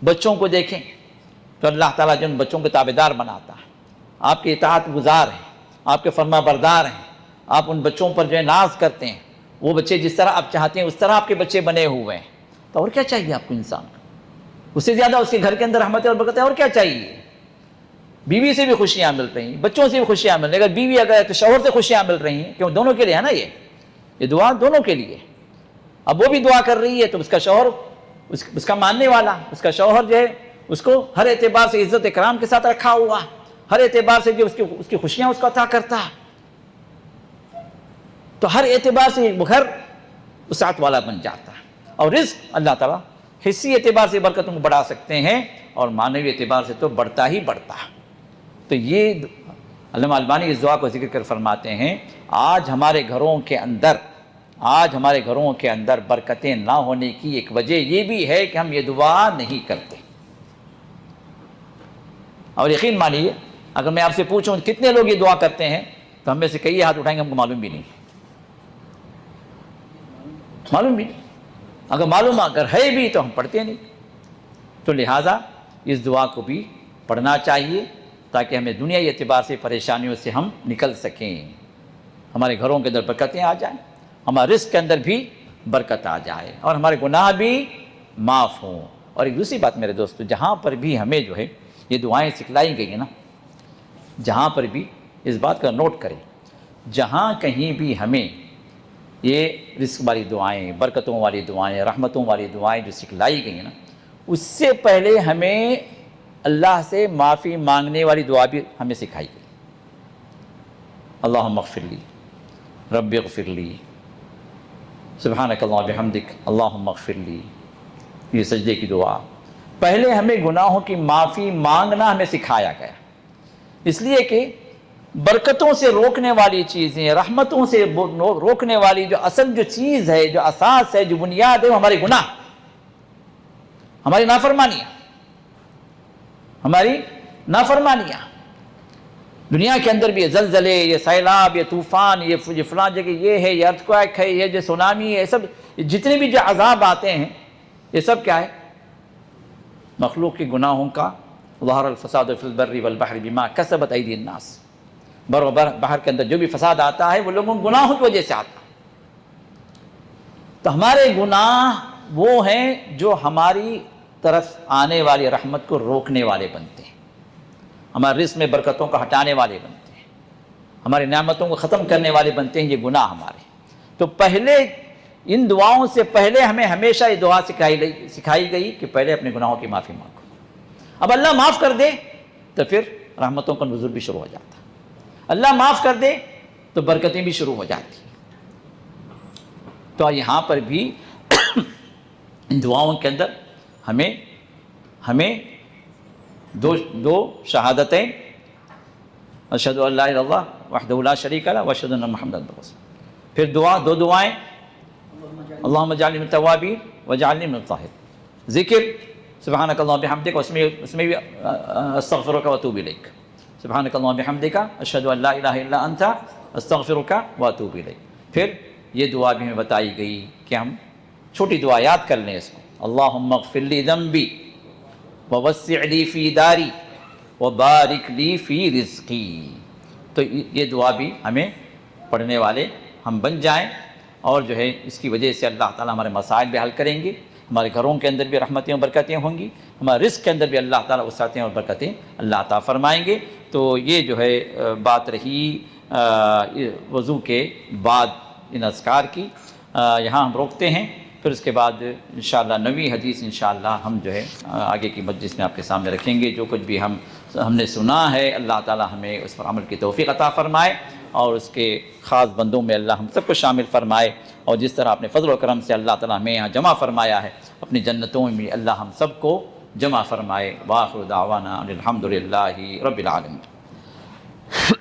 بچوں کو دیکھیں تو اللہ تعالیٰ جو ان بچوں کو تابعدار بناتا ہے، آپ کے اطاعت گزار ہیں، آپ کے فرما بردار ہیں، آپ ان بچوں پر جو ہے ناز کرتے ہیں، وہ بچے جس طرح آپ چاہتے ہیں اس طرح آپ کے بچے بنے ہوئے ہیں. تو اور کیا چاہیے آپ کو انسان کو؟ اس سے زیادہ اس کے گھر کے اندر رحمتیں اور برکتیں اور کیا چاہیے؟ بیوی سے بھی خوشیاں مل رہی ہیں، بچوں سے بھی خوشیاں مل رہی ہیں. اگر بیوی اگر تو شوہر سے خوشیاں مل رہی ہیں، کیوں؟ دونوں کے لیے ہے نا، یہ دعا دونوں کے لیے. اب وہ بھی دعا کر رہی ہے تو اس کا شوہر، اس کا ماننے والا، اس کا شوہر جو ہے اس کو ہر اعتبار سے عزت اکرام کے ساتھ رکھا ہوا، ہر اعتبار سے جو اس کی خوشیاں اس کو عطا کرتا، تو ہر اعتبار سے وہ گھر وسعت والا بن جاتا ہے. اور رزق اللہ تعالیٰ حصی اعتبار سے برکتوں کو بڑھا سکتے ہیں اور معنوی اعتبار سے تو بڑھتا ہی بڑھتا. تو یہ علامہ البانی اس دعا کو ذکر کر فرماتے ہیں، آج ہمارے گھروں کے اندر برکتیں نہ ہونے کی ایک وجہ یہ بھی ہے کہ ہم یہ دعا نہیں کرتے. اور یقین مانیے اگر میں آپ سے پوچھوں کتنے لوگ یہ دعا کرتے ہیں تو ہم میں سے کئی ہاتھ اٹھائیں گے ہم کو معلوم بھی نہیں، معلوم بھی نہیں. اگر معلوم اگر ہے بھی تو ہم پڑھتے نہیں. تو لہٰذا اس دعا کو بھی پڑھنا چاہیے تاکہ ہمیں دنیائی اعتبار سے پریشانیوں سے ہم نکل سکیں، ہمارے گھروں کے اندر برکتیں آ جائیں، ہمارے رزق کے اندر بھی برکت آ جائے اور ہمارے گناہ بھی معاف ہوں. اور ایک دوسری بات میرے دوستو، جہاں پر بھی ہمیں جو ہے یہ دعائیں سکھلائی گئی ہیں نا، جہاں پر بھی اس بات کا نوٹ کریں، جہاں کہیں بھی ہمیں یہ رزق والی دعائیں، برکتوں والی دعائیں، رحمتوں والی دعائیں جو سکھلائی گئی ہیں نا، اس سے پہلے ہمیں اللہ سے معافی مانگنے والی دعا بھی ہمیں سکھائی گئی. اللہم اغفر لی، رب اغفر لی، سبحانک اللہم بحمدک، اللہم اغفر لی، یہ سجدے کی دعا. پہلے ہمیں گناہوں کی معافی مانگنا ہمیں سکھایا گیا، اس لیے کہ برکتوں سے روکنے والی چیزیں، رحمتوں سے روکنے والی جو اصل جو چیز ہے، جو اساس ہے، جو بنیاد ہے، وہ ہمارے گناہ. ہماری نافرمانیاں دنیا کے اندر بھی، یہ زلزلے، یہ سیلاب، یہ طوفان، یہ فلاں جگہ یہ ہے، یہ ارتھکویک ہے، یہ جو سونامی ہے، سب جتنے بھی جو عذاب آتے ہیں یہ سب کیا ہے؟ مخلوق کے گناہوں کا. ظہر الفساد فی البر والبحر بما کسبت ایدی الناس. بر و بحر کے اندر جو بھی فساد آتا ہے وہ لوگوں کے گناہوں کی وجہ سے آتا ہے. تو ہمارے گناہ وہ ہیں جو ہماری طرف آنے والی رحمت کو روکنے والے بنتے ہیں، ہمارے رزق میں برکتوں کا ہٹانے والے بنتے ہیں، ہماری نعمتوں کو ختم کرنے والے بنتے ہیں یہ گناہ ہمارے. تو پہلے ان دعاؤں سے پہلے ہمیں ہمیشہ یہ دعا سکھائی گئی کہ پہلے اپنے گناہوں کی معافی مانگو. اب اللہ معاف کر دے تو پھر رحمتوں کا نزول بھی شروع ہو جاتا. اللہ معاف کر دے تو برکتیں بھی شروع ہو جاتی. تو یہاں پر بھی ان دعاؤں کے اندر ہمیں دو شہادتیں، اشہد ان لا الہ الا اللہ وحدہ لا شریک لہ واشہد ان محمدًا رسول اللہ. پھر دو دعائیں، اللہم اجعلنی من التوابین واجعلنی من الطاہرین. ذکر سبحانک اللہم بحمدک، اس میں بھی استغفرک واتوب الیک. سبحانک اللہم بحمدک اشہد ان لا الہ الا انت استغفرک واتوب الیک. پھر یہ دعا بھی ہمیں بتائی گئی کہ ہم چھوٹی دعا یاد کر لیں اس کو. اللہم اغفر لی ذنبی ووسع لی فی داری وبارک لی فی رزقی. تو یہ دعا بھی ہمیں پڑھنے والے ہم بن جائیں، اور جو ہے اس کی وجہ سے اللہ تعالیٰ ہمارے مسائل بھی حل کریں گے، ہمارے گھروں کے اندر بھی رحمتیں اور برکتیں ہوں گی، ہمارے رزق کے اندر بھی اللہ تعالیٰ وسعتیں اور برکتیں اللہ عطا فرمائیں گے. تو یہ جو ہے بات رہی وضو کے بعد ان اذکار کی. یہاں ہم روکتے ہیں، پھر اس کے بعد انشاءاللہ نویں حدیث انشاءاللہ ہم جو ہے آگے کی مجلس میں آپ کے سامنے رکھیں گے. جو کچھ بھی ہم نے سنا ہے اللہ تعالیٰ ہمیں اس پر عمل کی توفیق عطا فرمائے، اور اس کے خاص بندوں میں اللہ ہم سب کو شامل فرمائے. اور جس طرح اپنے فضل و کرم سے اللہ تعالیٰ ہمیں یہاں جمع فرمایا ہے، اپنی جنتوں میں اللہ ہم سب کو جمع فرمائے. وآخر دعوانا الحمد للہ رب العالمین.